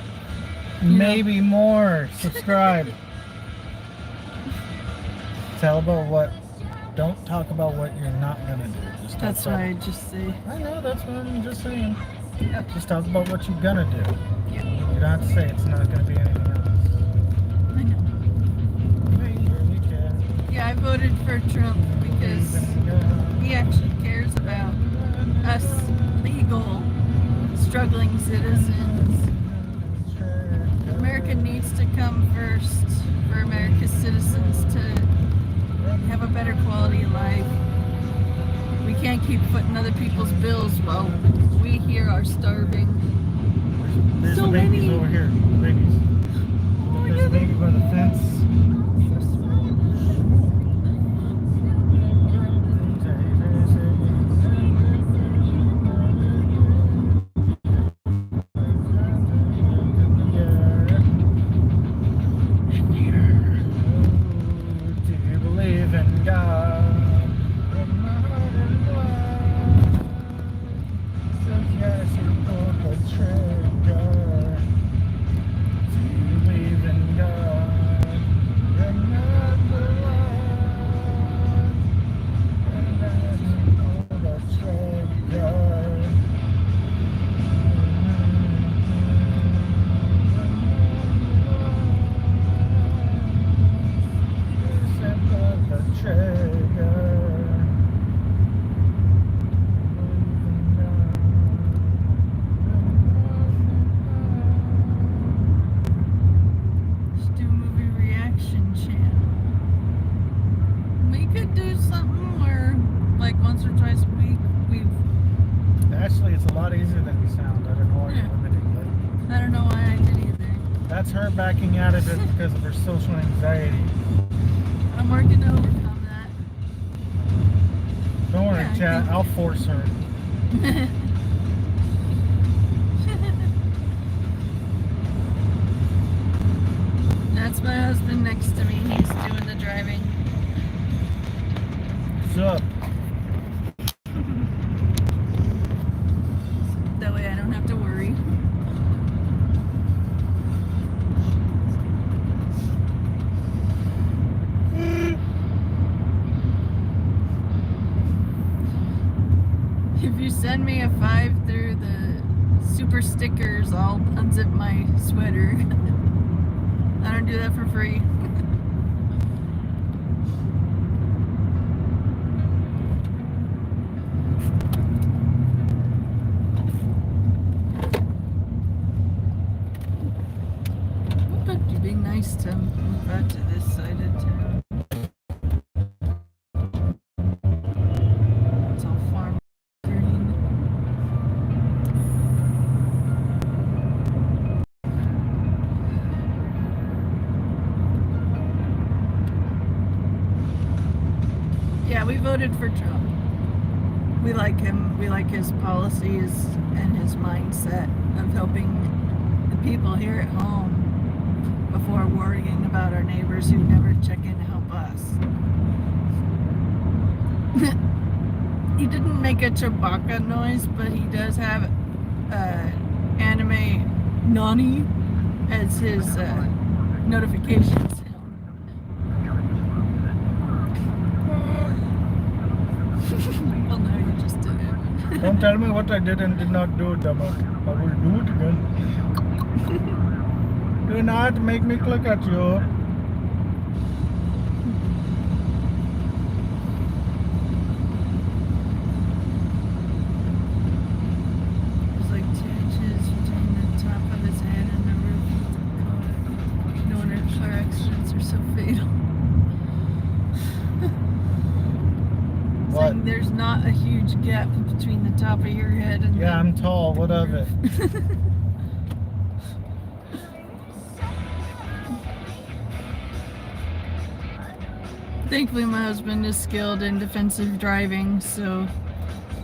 A: Maybe more. Subscribe. Tell about what. Don't talk about what you're not gonna do. Just talk
B: That's
A: about
B: what I just say.
A: I know. That's what I'm just saying.
B: Yep.
A: Just talk about what you're gonna do.
B: Yep.
A: You don't have to say it's not gonna be anything else.
B: I know.
A: Maybe you can.
B: Yeah, I voted for Trump because he actually cares about us legal, struggling citizens. America needs to come first for America's citizens to have a better quality of life. We can't keep putting other people's bills while we here are starving.
A: There's
B: So
A: the babies
B: many.
A: over here. Babies.
B: Oh,
A: There's a baby by the fence. Do you believe in God? Says yes, you That's her backing out of it because of her social anxiety.
B: I'm working to overcome that.
A: Don't worry,
B: Yeah, I
A: chat.
B: think-
A: I'll force her.
B: That's my husband next to me. He's doing the driving.
A: What's up?
B: That way I don't have to worry. If you send me a 5 through the super stickers, I'll unzip my sweater. I don't do that for free. But you're being nice to move out to this side of town. It's all farm green. Yeah, we voted for Trump. We like him. We like his policies and his mindset of helping the people here at home before worrying about our neighbors who never check in to help us. He didn't make a Chewbacca noise, but he does have anime Nani as his notification sound. Well, no, you just did it.
A: Don't tell me what I did and did not do, Dama. I will do it again. Do not make me click at you.
B: There's like 2 inches between the top of his head and the roof of the car. No wonder car accidents are so fatal.
A: What?
B: Saying there's not a huge gap between the top of your head and
A: Yeah,
B: the
A: I'm tall. What of it?
B: Thankfully, my husband is skilled in defensive driving, so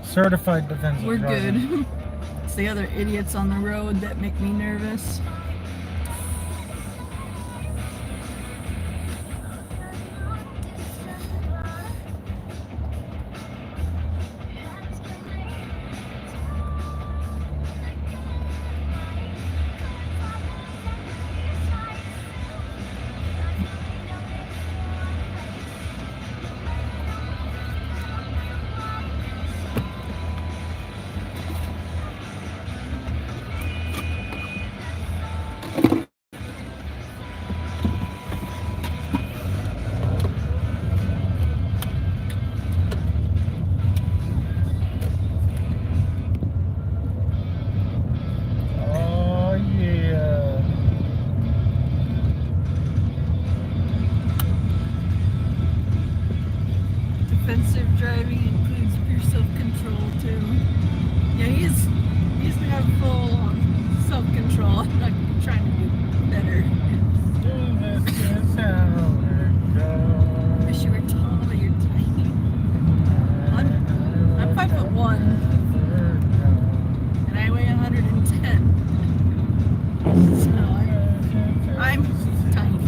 A: Certified defensive
B: we're
A: driver.
B: good. It's the other idiots on the road that make me nervous.
A: Oh, yeah.
B: Defensive driving includes pure self-control too. Yeah, he's got full self-control. I'm not trying to do better.
A: This is how it goes.
B: Wish you were tall, but you're tiny. I'm 5'1", and I weigh 110. So I'm tiny.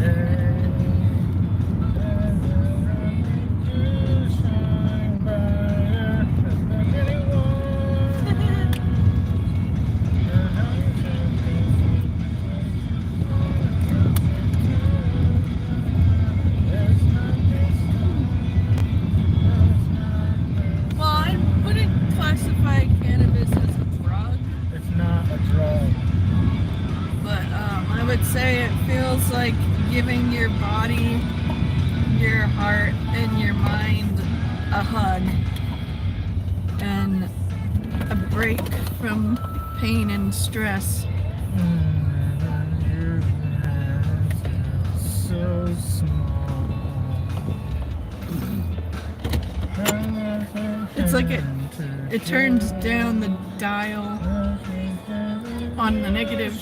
B: Well, I wouldn't classify cannabis as a drug,
A: It's not a drug.
B: but I would say it feels like giving your body, your heart, and your mind a hug and a break from pain and stress.
A: So small.
B: It's like it turns down the dial on the negative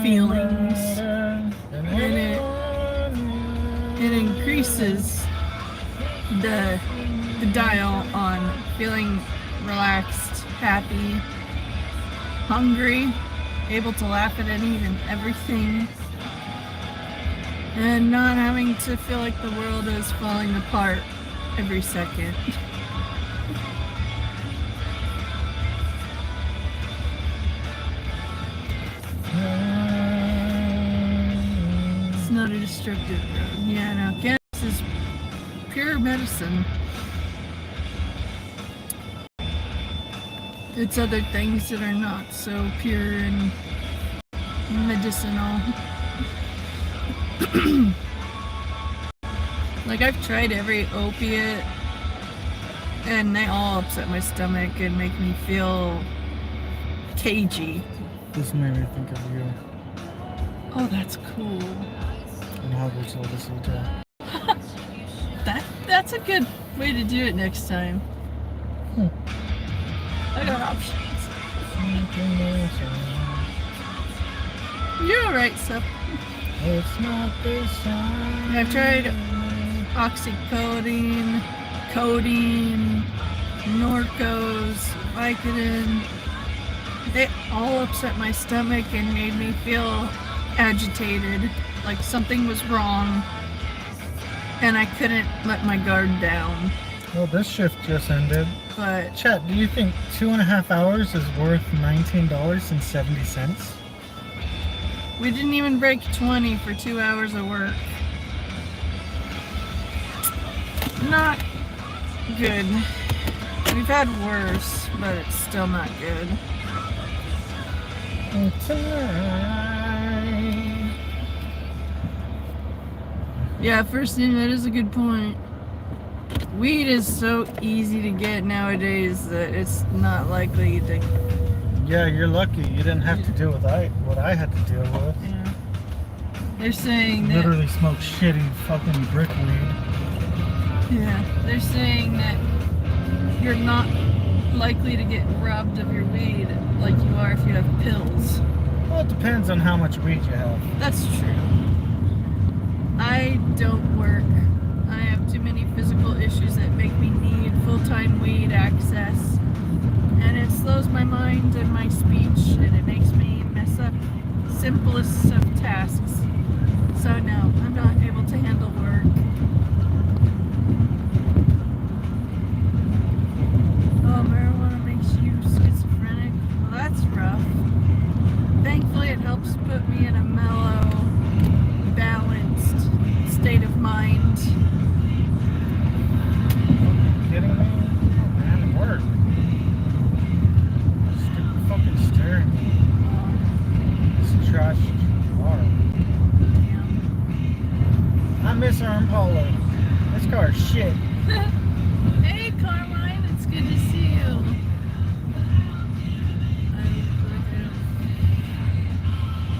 B: feelings, and it increases the dial on feeling relaxed, happy, hungry, able to laugh at anything and everything, and not having to feel like the world is falling apart every second. It's not a destructive drug. Yeah, no, cannabis is pure medicine. It's other things that are not so pure and medicinal. Like, I've tried every opiate and they all upset my stomach and make me feel cagey.
A: This made me think of you.
B: Oh, that's cool.
A: And how we sold this hotel.
B: That's a good way to do it next time. I got options. You're alright, so.
A: It's not this time.
B: I've tried oxycodone, codeine, Norcos, Vicodin. They all upset my stomach and made me feel agitated, like something was wrong, and I couldn't let my guard down.
A: Well, this shift just ended.
B: But
A: Chat, do you think 2.5 hours is worth $19.70?
B: we didn't even break 20 for 2 hours of work. Not good. We've had worse, but it's still not good.
A: Tonight.
B: Yeah, first thing, that is a good point. Weed is so easy to get nowadays that it's not likely to.
A: Yeah, you're lucky. You didn't have to deal with what I had to deal with.
B: Yeah. They're saying that.
A: Literally smoke shitty fucking brick weed.
B: Yeah, they're saying that you're not likely to get robbed of your weed like you are if you have pills.
A: Well, it depends on how much weed you have.
B: That's true. I don't work. I have too many physical issues that make me need full-time weed access. And it slows my mind and my speech, and it makes me mess up simplest of tasks. So no, I'm not able to handle work. Oh, marijuana makes you schizophrenic? Well, that's rough. Thankfully, it helps put me in a mellow, balanced state of mind.
A: Are you kidding me? Man, work. Stupid fucking steering. It's trash car. I miss our Impala. This car is shit.
B: Hey, Carmine, it's good to see you.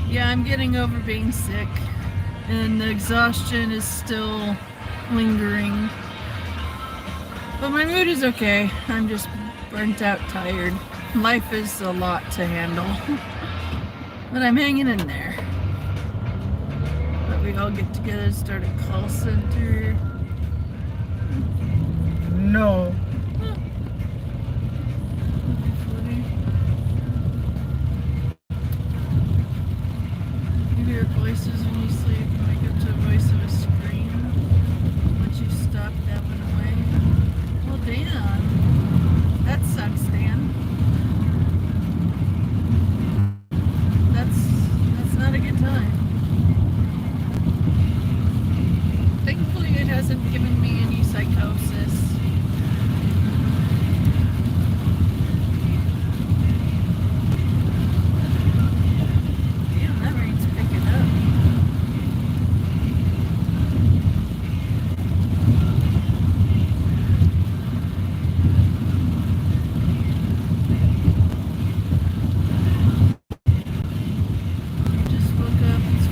B: Yeah, I'm getting over being sick, and the exhaustion is still lingering. But my mood is okay. I'm just burnt out, tired. Life is a lot to handle. But I'm hanging in there. But we all get together and start a call center.
A: No.
B: You hear voices when you sleep and wake up to a voice of a scream. Once you stop, that went away. Well, damn. That sucks, Dan. That's not a good time. Thankfully, it hasn't given me any psychosis. Damn, that rain's picking up. Just woke up. It's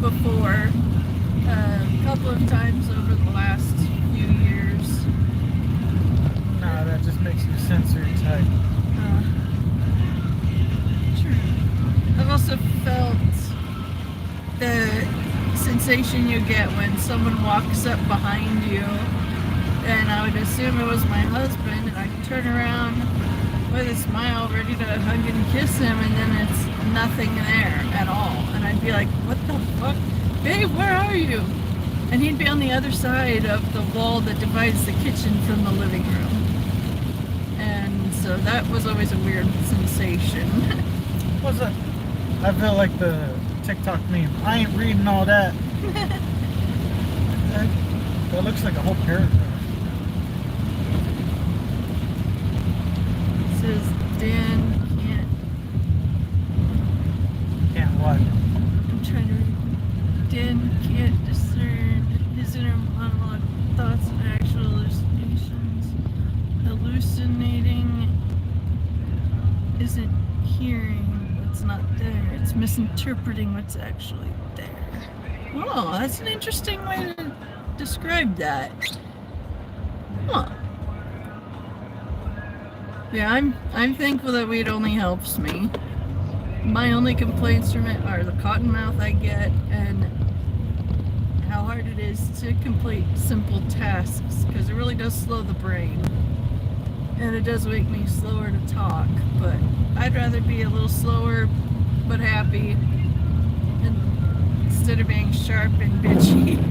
B: before, a couple of times over the last few years.
A: No, that just makes you sensory type.
B: True. I've also felt the sensation you get when someone walks up behind you, and I would assume it was my husband, and I'd turn around with a smile ready to hug and kiss him, and then it's nothing there at all, and I'd be like, what the fuck? Babe, where are you? And he'd be on the other side of the wall that divides the kitchen from the living room, and so that was always a weird sensation.
A: What's that? I feel like the TikTok meme. I ain't reading all that. That looks like a whole paragraph.
B: It says Dan
A: Can't what?
B: I'm trying to read. Dan can't discern his inner monologue, thoughts, and actual hallucinations. Hallucinating isn't hearing what's not there, it's misinterpreting what's actually there. Oh, that's an interesting way to describe that. Huh. Yeah, I'm thankful that weed only helps me. My only complaints from it are the cotton mouth I get and how hard it is to complete simple tasks, because it really does slow the brain. And it does make me slower to talk, but I'd rather be a little slower but happy instead of being sharp and bitchy.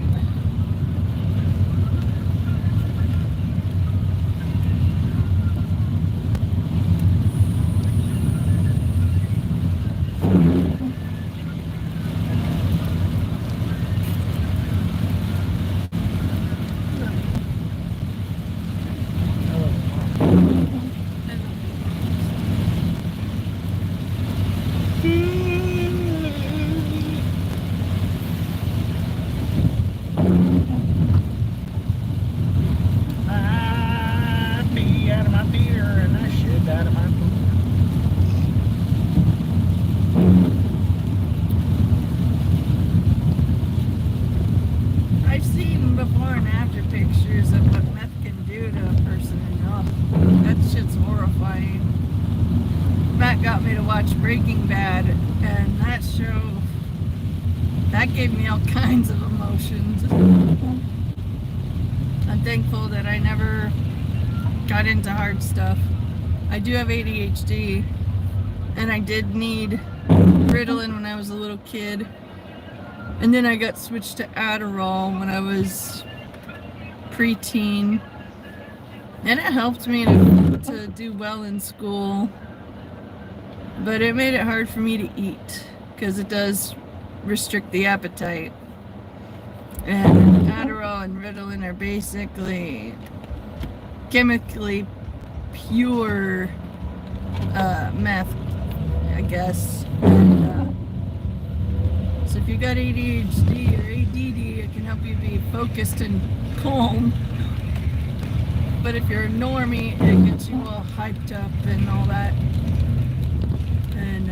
B: I've seen before and after pictures of what meth can do to a person, and that shit's horrifying. Matt got me to watch Breaking Bad, and that show, that gave me all kinds of emotions. I'm thankful that I never got into hard stuff. I do have ADHD, and I did need Ritalin when I was a little kid. And then I got switched to Adderall when I was preteen. And it helped me to do well in school. But it made it hard for me to eat, because it does restrict the appetite. And Adderall and Ritalin are basically chemically pure meth, I guess. And, so if you got ADHD or ADD, it can help you be focused and calm. But if you're a normie, it gets you all hyped up and all that. And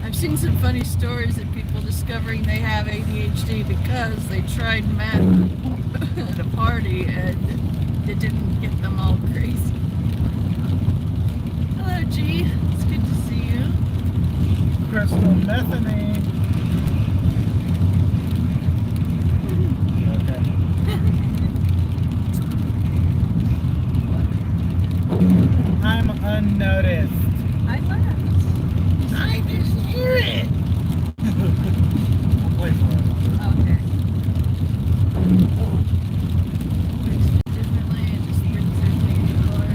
B: I've seen some funny stories of people discovering they have ADHD because they tried meth at a party and it didn't get them all crazy. Hello, G. It's good to see you.
A: Crystal methanine. I'm unnoticed.
B: I laughed.
A: I just hear it. We'll play for it.
B: Okay. Makes it differently, it just brings in the color.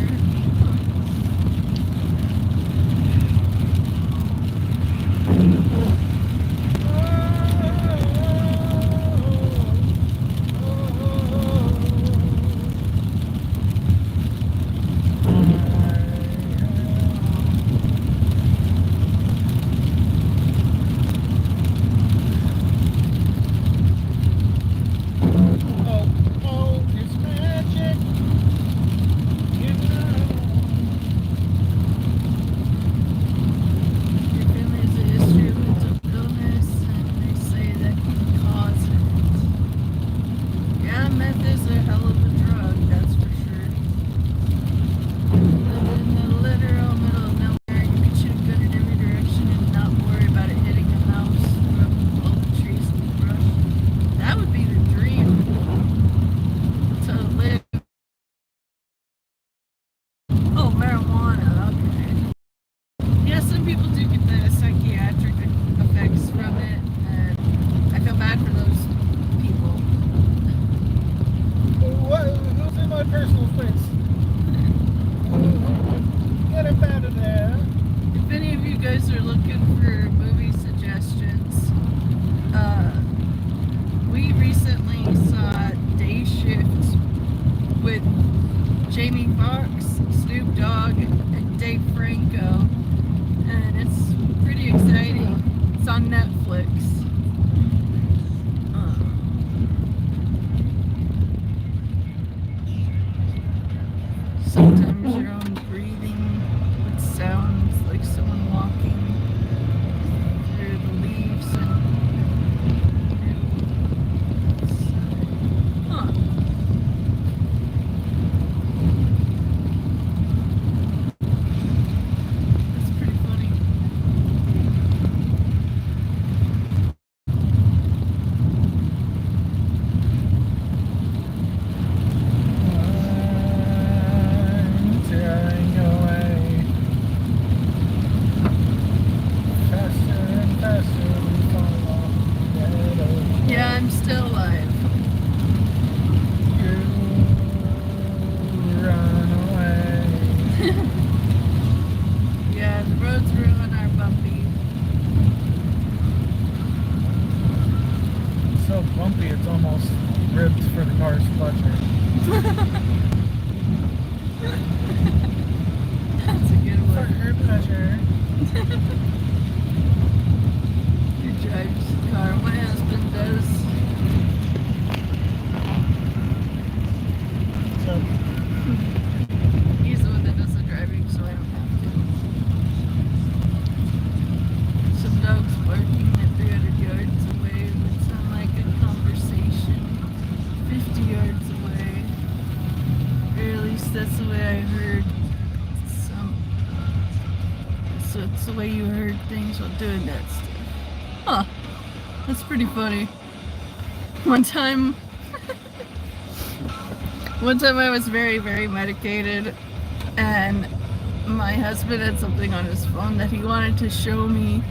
B: Jamie Foxx, Snoop Dogg, and Dave Franco, and it's pretty exciting. It's on Netflix. Sometimes your own breathing, it sounds like someone walking through the leaves and that's pretty funny. Yeah, I'm still alive. Yeah, the roads ruin are bumpy.
A: So bumpy, it's almost ribbed for the car's pleasure.
B: That's a good
A: For
B: one.
A: her pleasure.
B: Who drives the car? My husband does.
A: So,
B: He's the one that does the driving, so I don't have to. Some dogs barking at 300 yards away would sound like a conversation 50 yards away. Or at least that's the way I heard some. So it's the way you heard things while doing that stuff. Huh. That's pretty funny. One time I was very, very medicated, and my husband had something on his phone that he wanted to show me.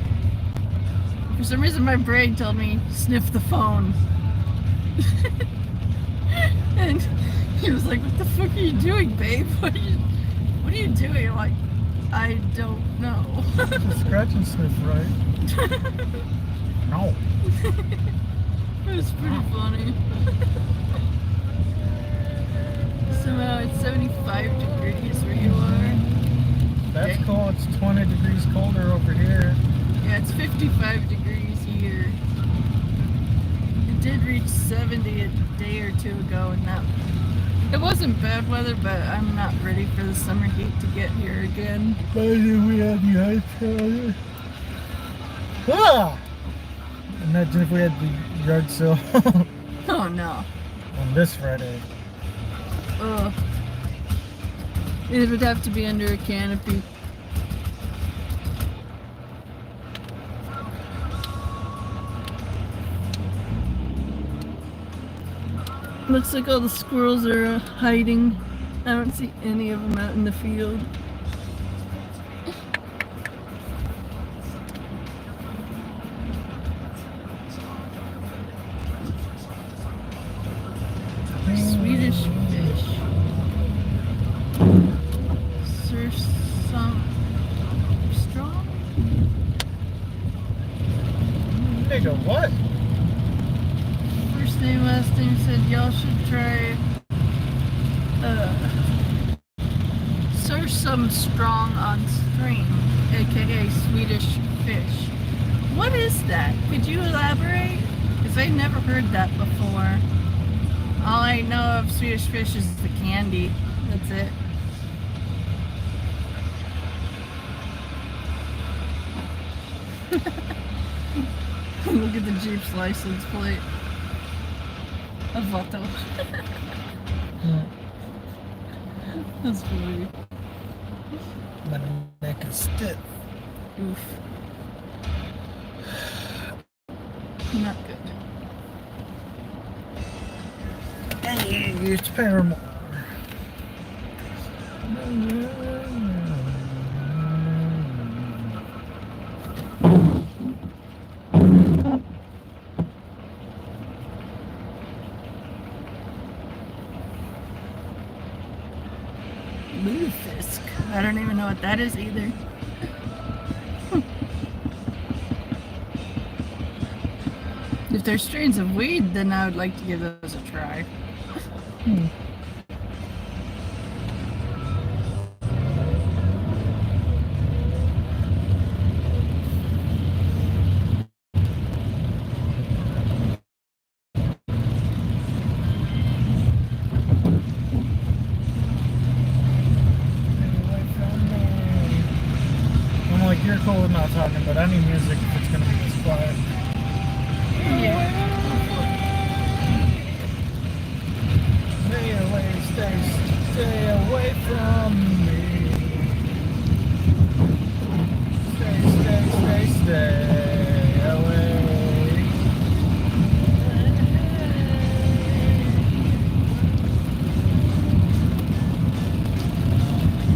B: For some reason, my brain told me, sniff the phone. And he was like, what the fuck are you doing, babe? What are you doing? I'm like, I don't know.
A: just scratch and sniff, right? No.
B: It was pretty funny. Somehow it's 75 degrees where you are.
A: That's
B: Okay.
A: cool. It's 20 degrees colder over here.
B: Yeah, it's 55 degrees here. It did reach 70 a day or two ago, and it wasn't bad weather, but I'm not ready for the summer heat to get here again.
A: Imagine we had the ice on. Ah! Imagine if we had the yard sale
B: Oh no.
A: on this Friday.
B: Ugh. It would have to be under a canopy. Looks like all the squirrels are hiding. I don't see any of them out in the field. Swedish fish. Sir Strong?
A: Nigga, what?
B: First name, last name said y'all should try Sir Strong on string, aka Swedish fish. What is that? Could you elaborate? Because I never heard that before. All I know of Swedish fish is the candy. That's it. Look at the Jeep's license plate. A Vato. That's funny.
A: My neck is stiff.
B: Oof. Not good.
A: Hey, it's Paramore.
B: Lutefisk. I don't even know what that is either. If they're strains of weed, then I would like to give those a try.
A: But any music, if it's gonna be this quiet.
B: Yeah.
A: Stay away, stay away from me. Stay away.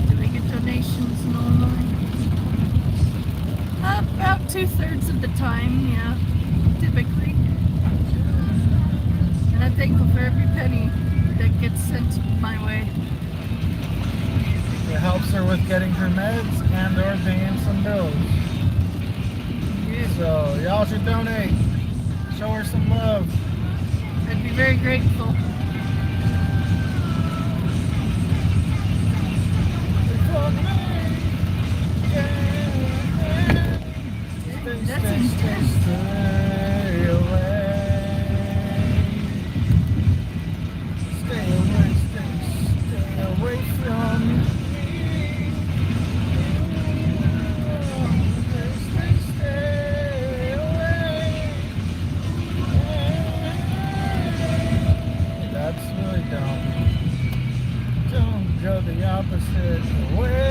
B: Do we get donations normally? About 2/3 of the time, yeah, typically. And I'm thankful for every penny that gets sent my way.
A: It helps her with getting her meds and or paying some bills.
B: Yeah.
A: So y'all should donate. Show her some love.
B: I'd be very grateful. That's intense.
A: Stay away. Stay away from me. Stay away. That's really dumb. Don't go the opposite way.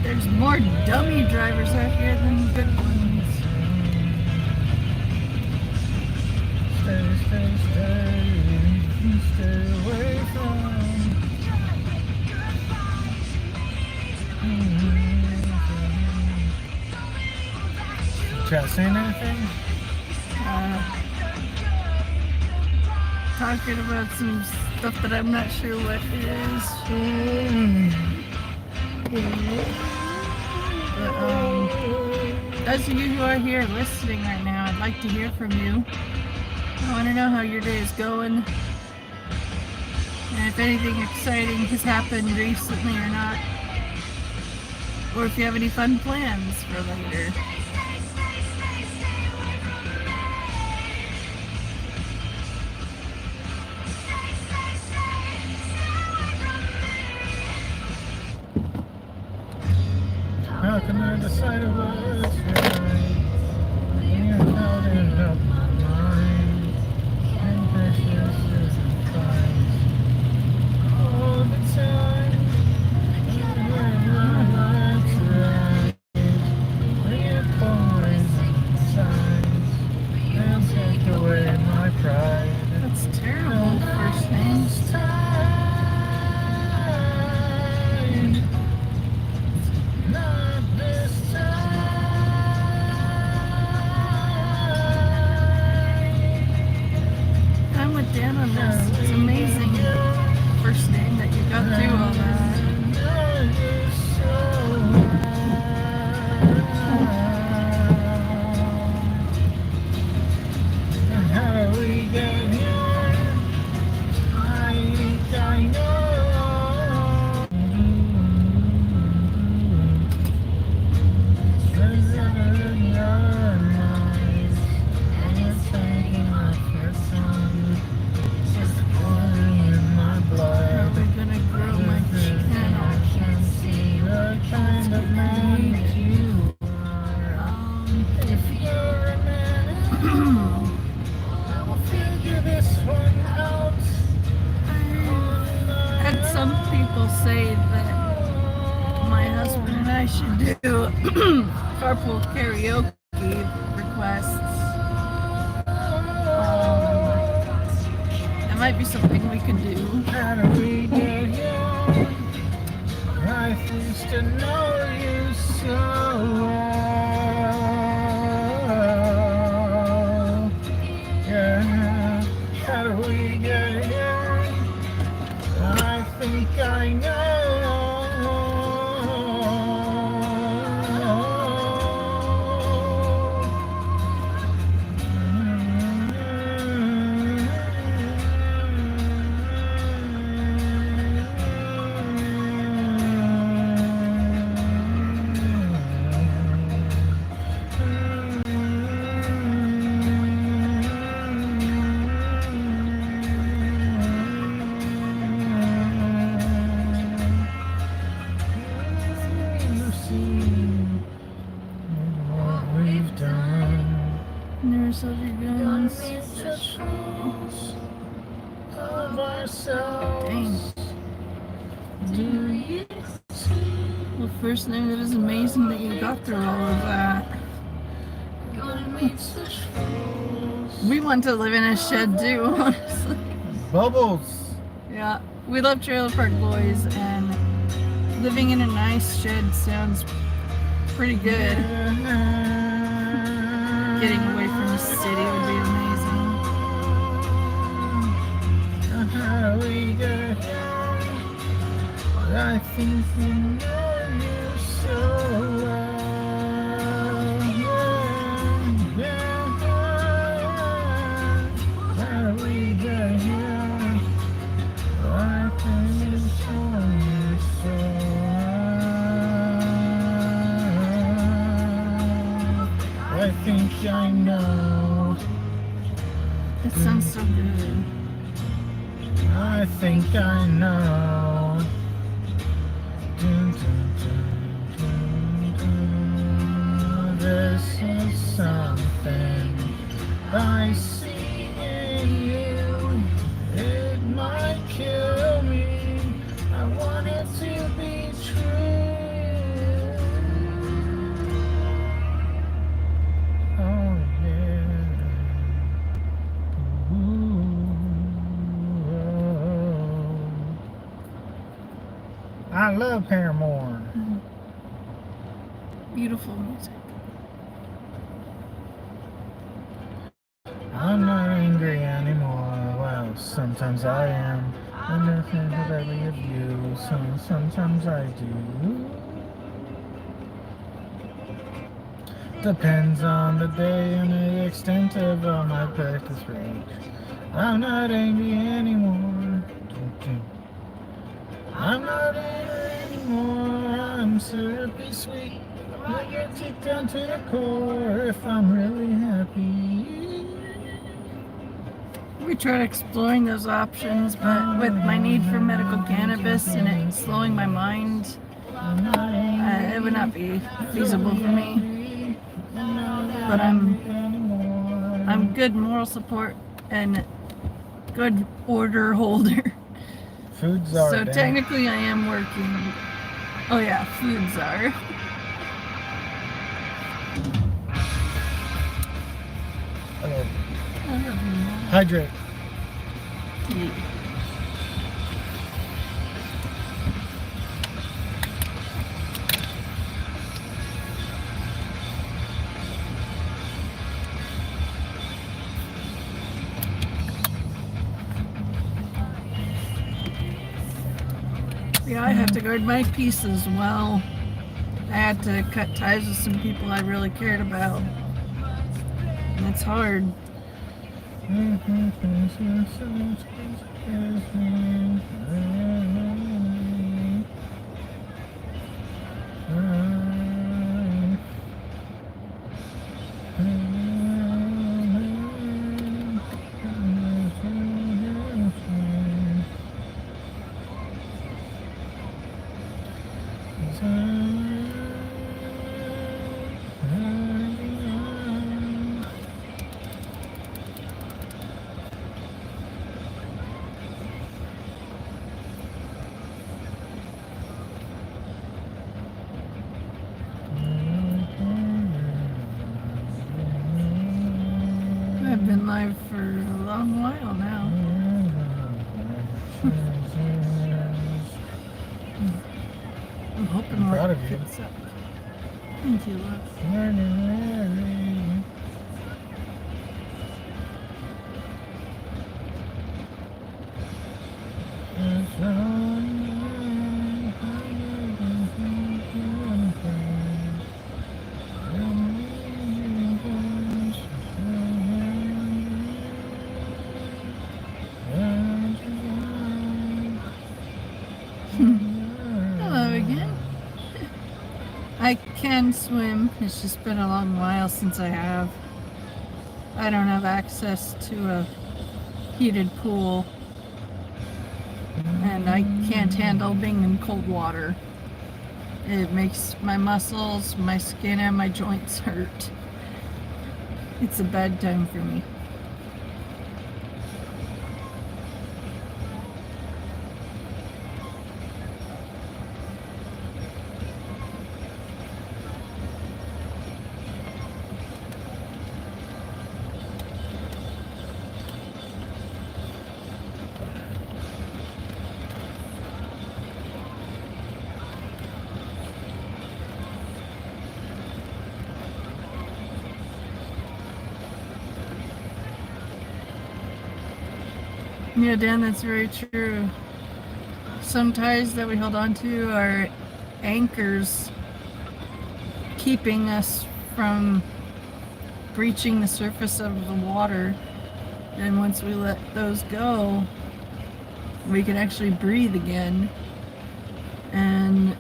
B: There's more dummy drivers out here than good ones.
A: Stay away from. Chat saying anything?
B: Talking about some stuff that I'm not sure what is. But, those of you who are here listening right now, I'd like to hear from you. I want to know how your day is going. And if anything exciting has happened recently or not. Or if you have any fun plans for later.
A: How can I decide what's right? When you're held in up my mind, and precious as it tries all the time. When my life's right, when your poison sighs, and take away my pride.
B: That's terrible, first name.
A: Not this time.
B: I'm with Dan on this. It's amazing first name that you got through all that.
A: How do we get here? I know. There's never in your eyes, and it's taking my first time. Just pouring in my blood.
B: Probably gonna grow my channel.
A: I can't see the kind of man you are. If you're a man, I will figure this one out.
B: Had some people say that my husband and I should do carpool karaoke requests. That might be something we could do.
A: How do we get here? I used to know you so well. Yeah, how do we get here? I think I know.
B: Nurse of your guns.
A: Of ourselves.
B: Dang.
A: Do you
B: Well, first name, that is amazing that you got through all of that. We want to live in a shed too, honestly.
A: Bubbles.
B: Yeah, we love Trailer Park Boys, and living in a nice shed sounds pretty good. Getting away from the city would be amazing.
A: How we got here, I think we know you so well. Yeah. How we got here, I think we know you so well. I think I know.
B: It sounds so good.
A: I think I know. Dun, dun, dun, dun, dun. This is something I see in you. It might kill me. I want it to be true. Oh yeah. Ooh, oh. I love Paramore.
B: Beautiful music.
A: I'm not angry anymore. Well, sometimes I am. I'm not thinking badly of you. Sometimes I do. Depends on the day and the extent of all my practice rage. I'm not angry anymore. I'm not angry anymore. I'm syrupy sweet. I get deep down to the core if I'm really happy.
B: We tried exploring those options, but with my need for medical cannabis and it slowing my mind, it would not be feasible for me. But I'm good moral support and good order holder.
A: Foods are.
B: So technically I am working. Oh yeah, foods are.
A: Hydrate.
B: Yeah. Yeah, I have to guard my peace as well. I had to cut ties with some people I really cared about. And it's hard. I've been live for a long while now. I'm hoping
A: I'm proud
B: we're
A: of you.
B: fix up. Thank you, love. Hello again. I can swim. It's just been a long while since I have. I don't have access to a heated pool. And I can't handle being in cold water. It makes my muscles, my skin, and my joints hurt. It's a bad time for me. Yeah, Dan, that's very true. Some ties that we hold on to are anchors keeping us from breaching the surface of the water. And once we let those go, we can actually breathe again. And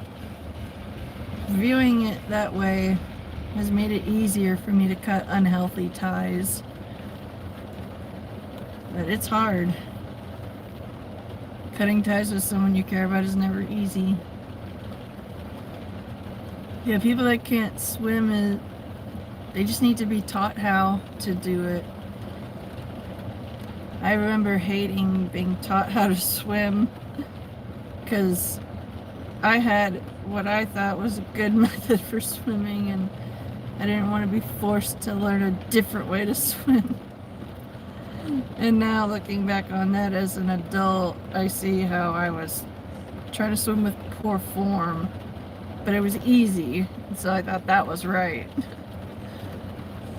B: viewing it that way has made it easier for me to cut unhealthy ties. But it's hard. Cutting ties with someone you care about is never easy. Yeah, people that can't swim, they just need to be taught how to do it. I remember hating being taught how to swim because I had what I thought was a good method for swimming, and I didn't want to be forced to learn a different way to swim. And now looking back on that as an adult, I see how I was trying to swim with poor form, but it was easy, so I thought that was right.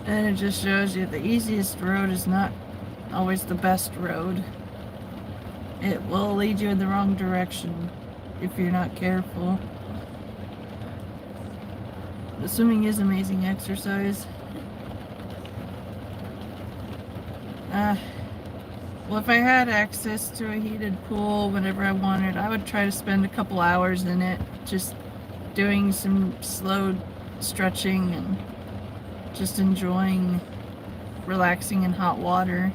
B: And it just shows you the easiest road is not always the best road. It will lead you in the wrong direction if you're not careful. But swimming is amazing exercise. Well, if I had access to a heated pool whenever I wanted, I would try to spend a couple hours in it, just doing some slow stretching and just enjoying relaxing in hot water.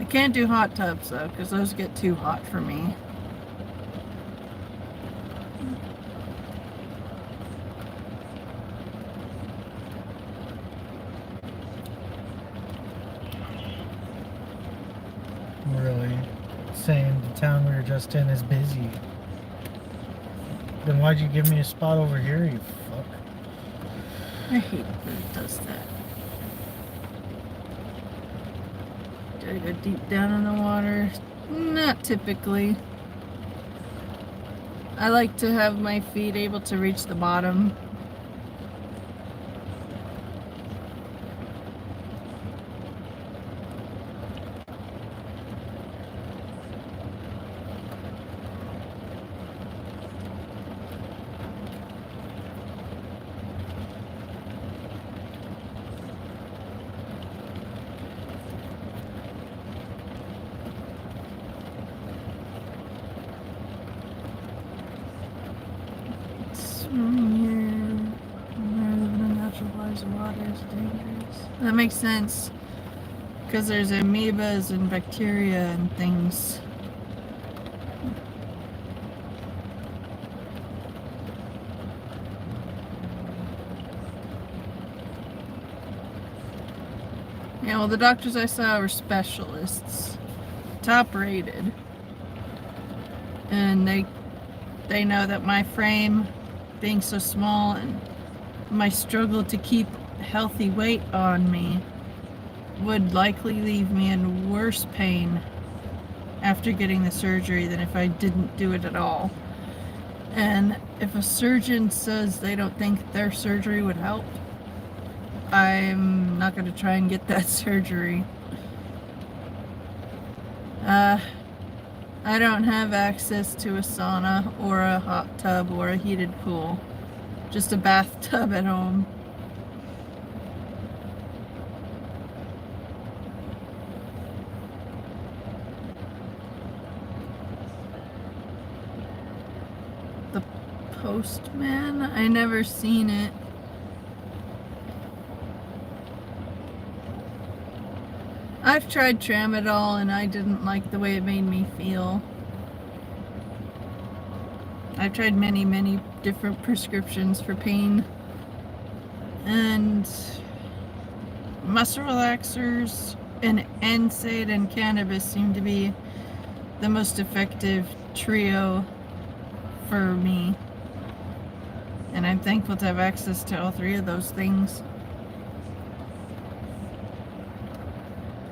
B: I can't do hot tubs though, because those get too hot for me.
A: Really saying the town we were just in is busy. Then why'd you give me a spot over here, you fuck?
B: I hate that it does that. Do I go deep down in the water? Not typically. I like to have my feet able to reach the bottom. That makes sense, because there's amoebas and bacteria and things. Yeah, well, the doctors I saw were specialists, top rated, and they know that my frame being so small and my struggle to keep healthy weight on me would likely leave me in worse pain after getting the surgery than if I didn't do it at all. And if a surgeon says they don't think their surgery would help, I'm not going to try and get that surgery. I don't have access to a sauna or a hot tub or a heated pool. Just a bathtub at home. The Postman? I never seen it. I've tried tramadol and I didn't like the way it made me feel. I've tried many different prescriptions for pain, and muscle relaxers and NSAID and cannabis seem to be the most effective trio for me. And I'm thankful to have access to all three of those things.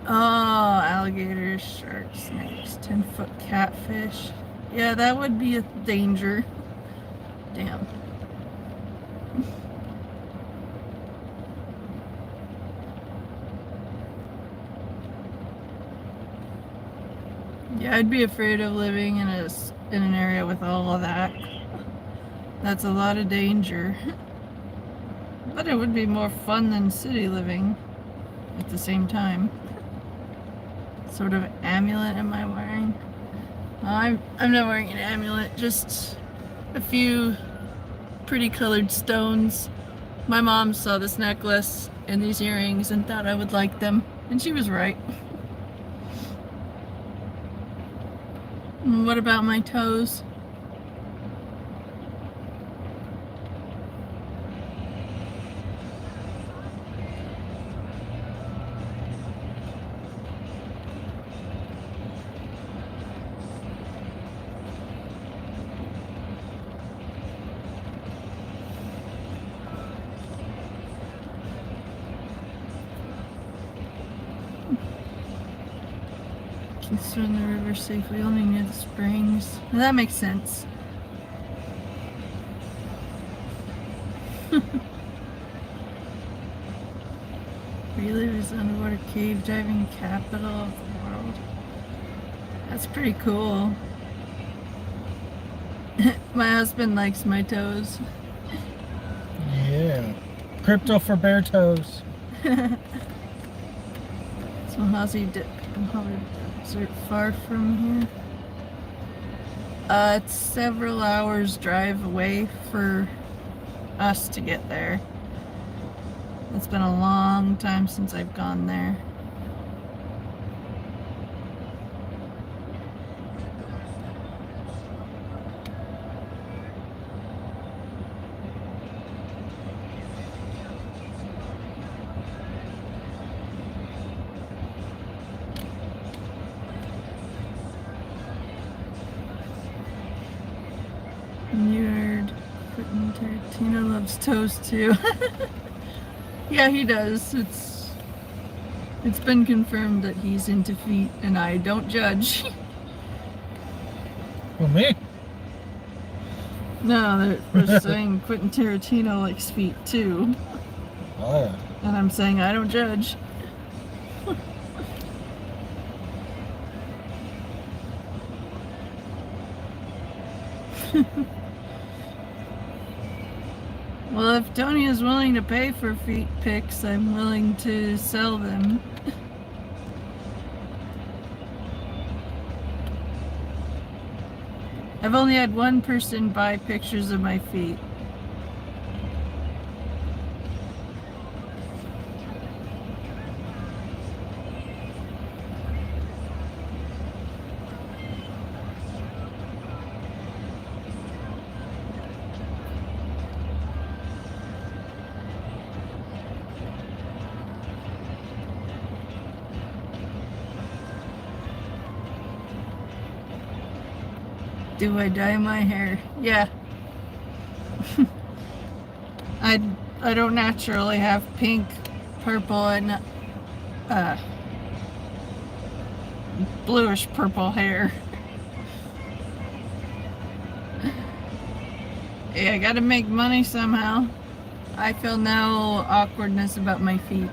B: Oh, alligators, sharks, snakes, 10-foot catfish. Yeah, that would be a danger. Damn. Yeah, I'd be afraid of living in an area with all of that. That's a lot of danger. But it would be more fun than city living at the same time. Sort of amulet am I wearing? I'm not wearing an amulet, just a few pretty colored stones. My mom saw this necklace and these earrings and thought I would like them, and she was right. And what about my toes? Can swim the river safely only near the springs. Well, that makes sense. Really is underwater cave diving capital of the world. That's pretty cool. My husband likes my toes.
A: Yeah. Crypto for bare toes.
B: So how's he desert far from here? It's several hours drive away for us to get there. It's been a long time since I've gone there. Nerd. Quentin Tarantino loves toes too. Yeah, he does. It's been confirmed that he's into feet, and I don't judge.
A: Well, me?
B: No, they're saying Quentin Tarantino likes feet too.
A: Oh, yeah.
B: And I'm saying I don't judge. Well, if Tony is willing to pay for feet pics, I'm willing to sell them. I've only had one person buy pictures of my feet. Do I dye my hair? Yeah. I don't naturally have pink, purple, and bluish purple hair. Yeah, I gotta make money somehow. I feel no awkwardness about my feet.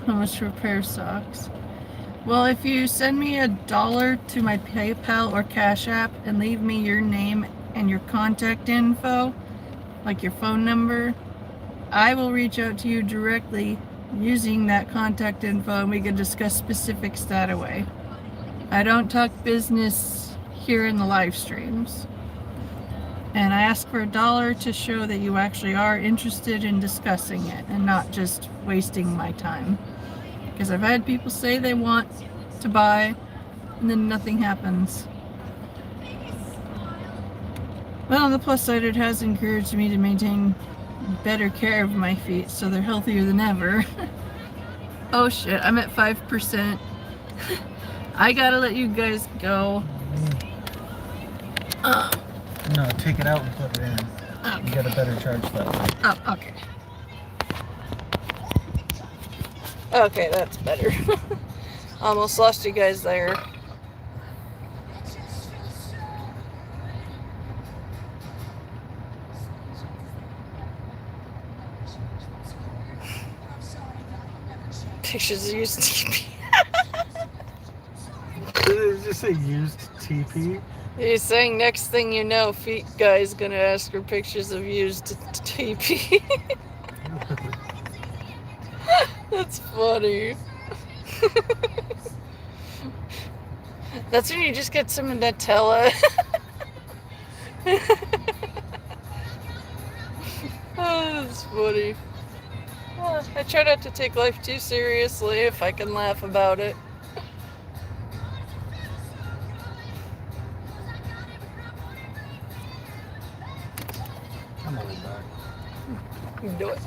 B: How much for a pair of socks? Well, if you send me $1 to my PayPal or Cash App and leave me your name and your contact info, like your phone number, I will reach out to you directly using that contact info and we can discuss specifics that way. I don't talk business here in the live streams. And I ask for $1 to show that you actually are interested in discussing it and not just wasting my time. Because I've had people say they want to buy and then nothing happens. But on the plus side, it has encouraged me to maintain better care of my feet so they're healthier than ever. Oh shit, I'm at 5%. I gotta let you guys go.
A: No, take it out and put it in.
B: Okay.
A: You get a better charge that way.
B: Oh, okay. Okay, that's better. Almost lost you guys there. Pictures of used TP.
A: Did it just say used TP?
B: He's saying next thing you know, feet guy's gonna ask for pictures of used TP. That's funny. That's when you just get some Nutella. Oh, that's funny. Well, I try not to take life too seriously if I can laugh about it.
A: I'm only back.
B: You can do it.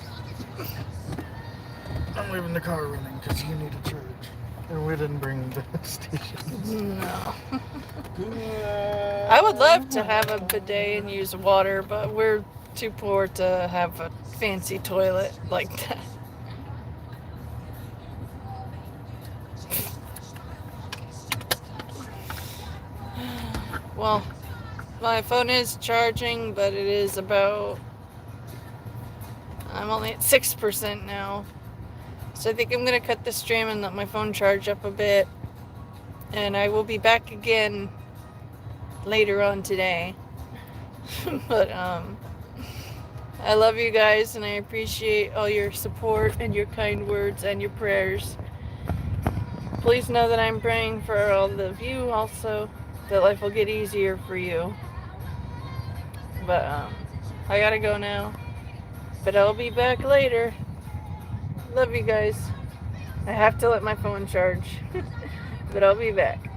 A: I'm leaving the car running because you need a charge. And we didn't bring the station.
B: No. I would love to have a bidet and use water, but we're too poor to have a fancy toilet like that. Well, my phone is charging, but it is about... I'm only at 6% now. So I think I'm going to cut the stream and let my phone charge up a bit. And I will be back again later on today. But, I love you guys and I appreciate all your support and your kind words and your prayers. Please know that I'm praying for all of you also, that life will get easier for you. But, I gotta go now. But I'll be back later. Love you guys. I have to let my phone charge. But I'll be back.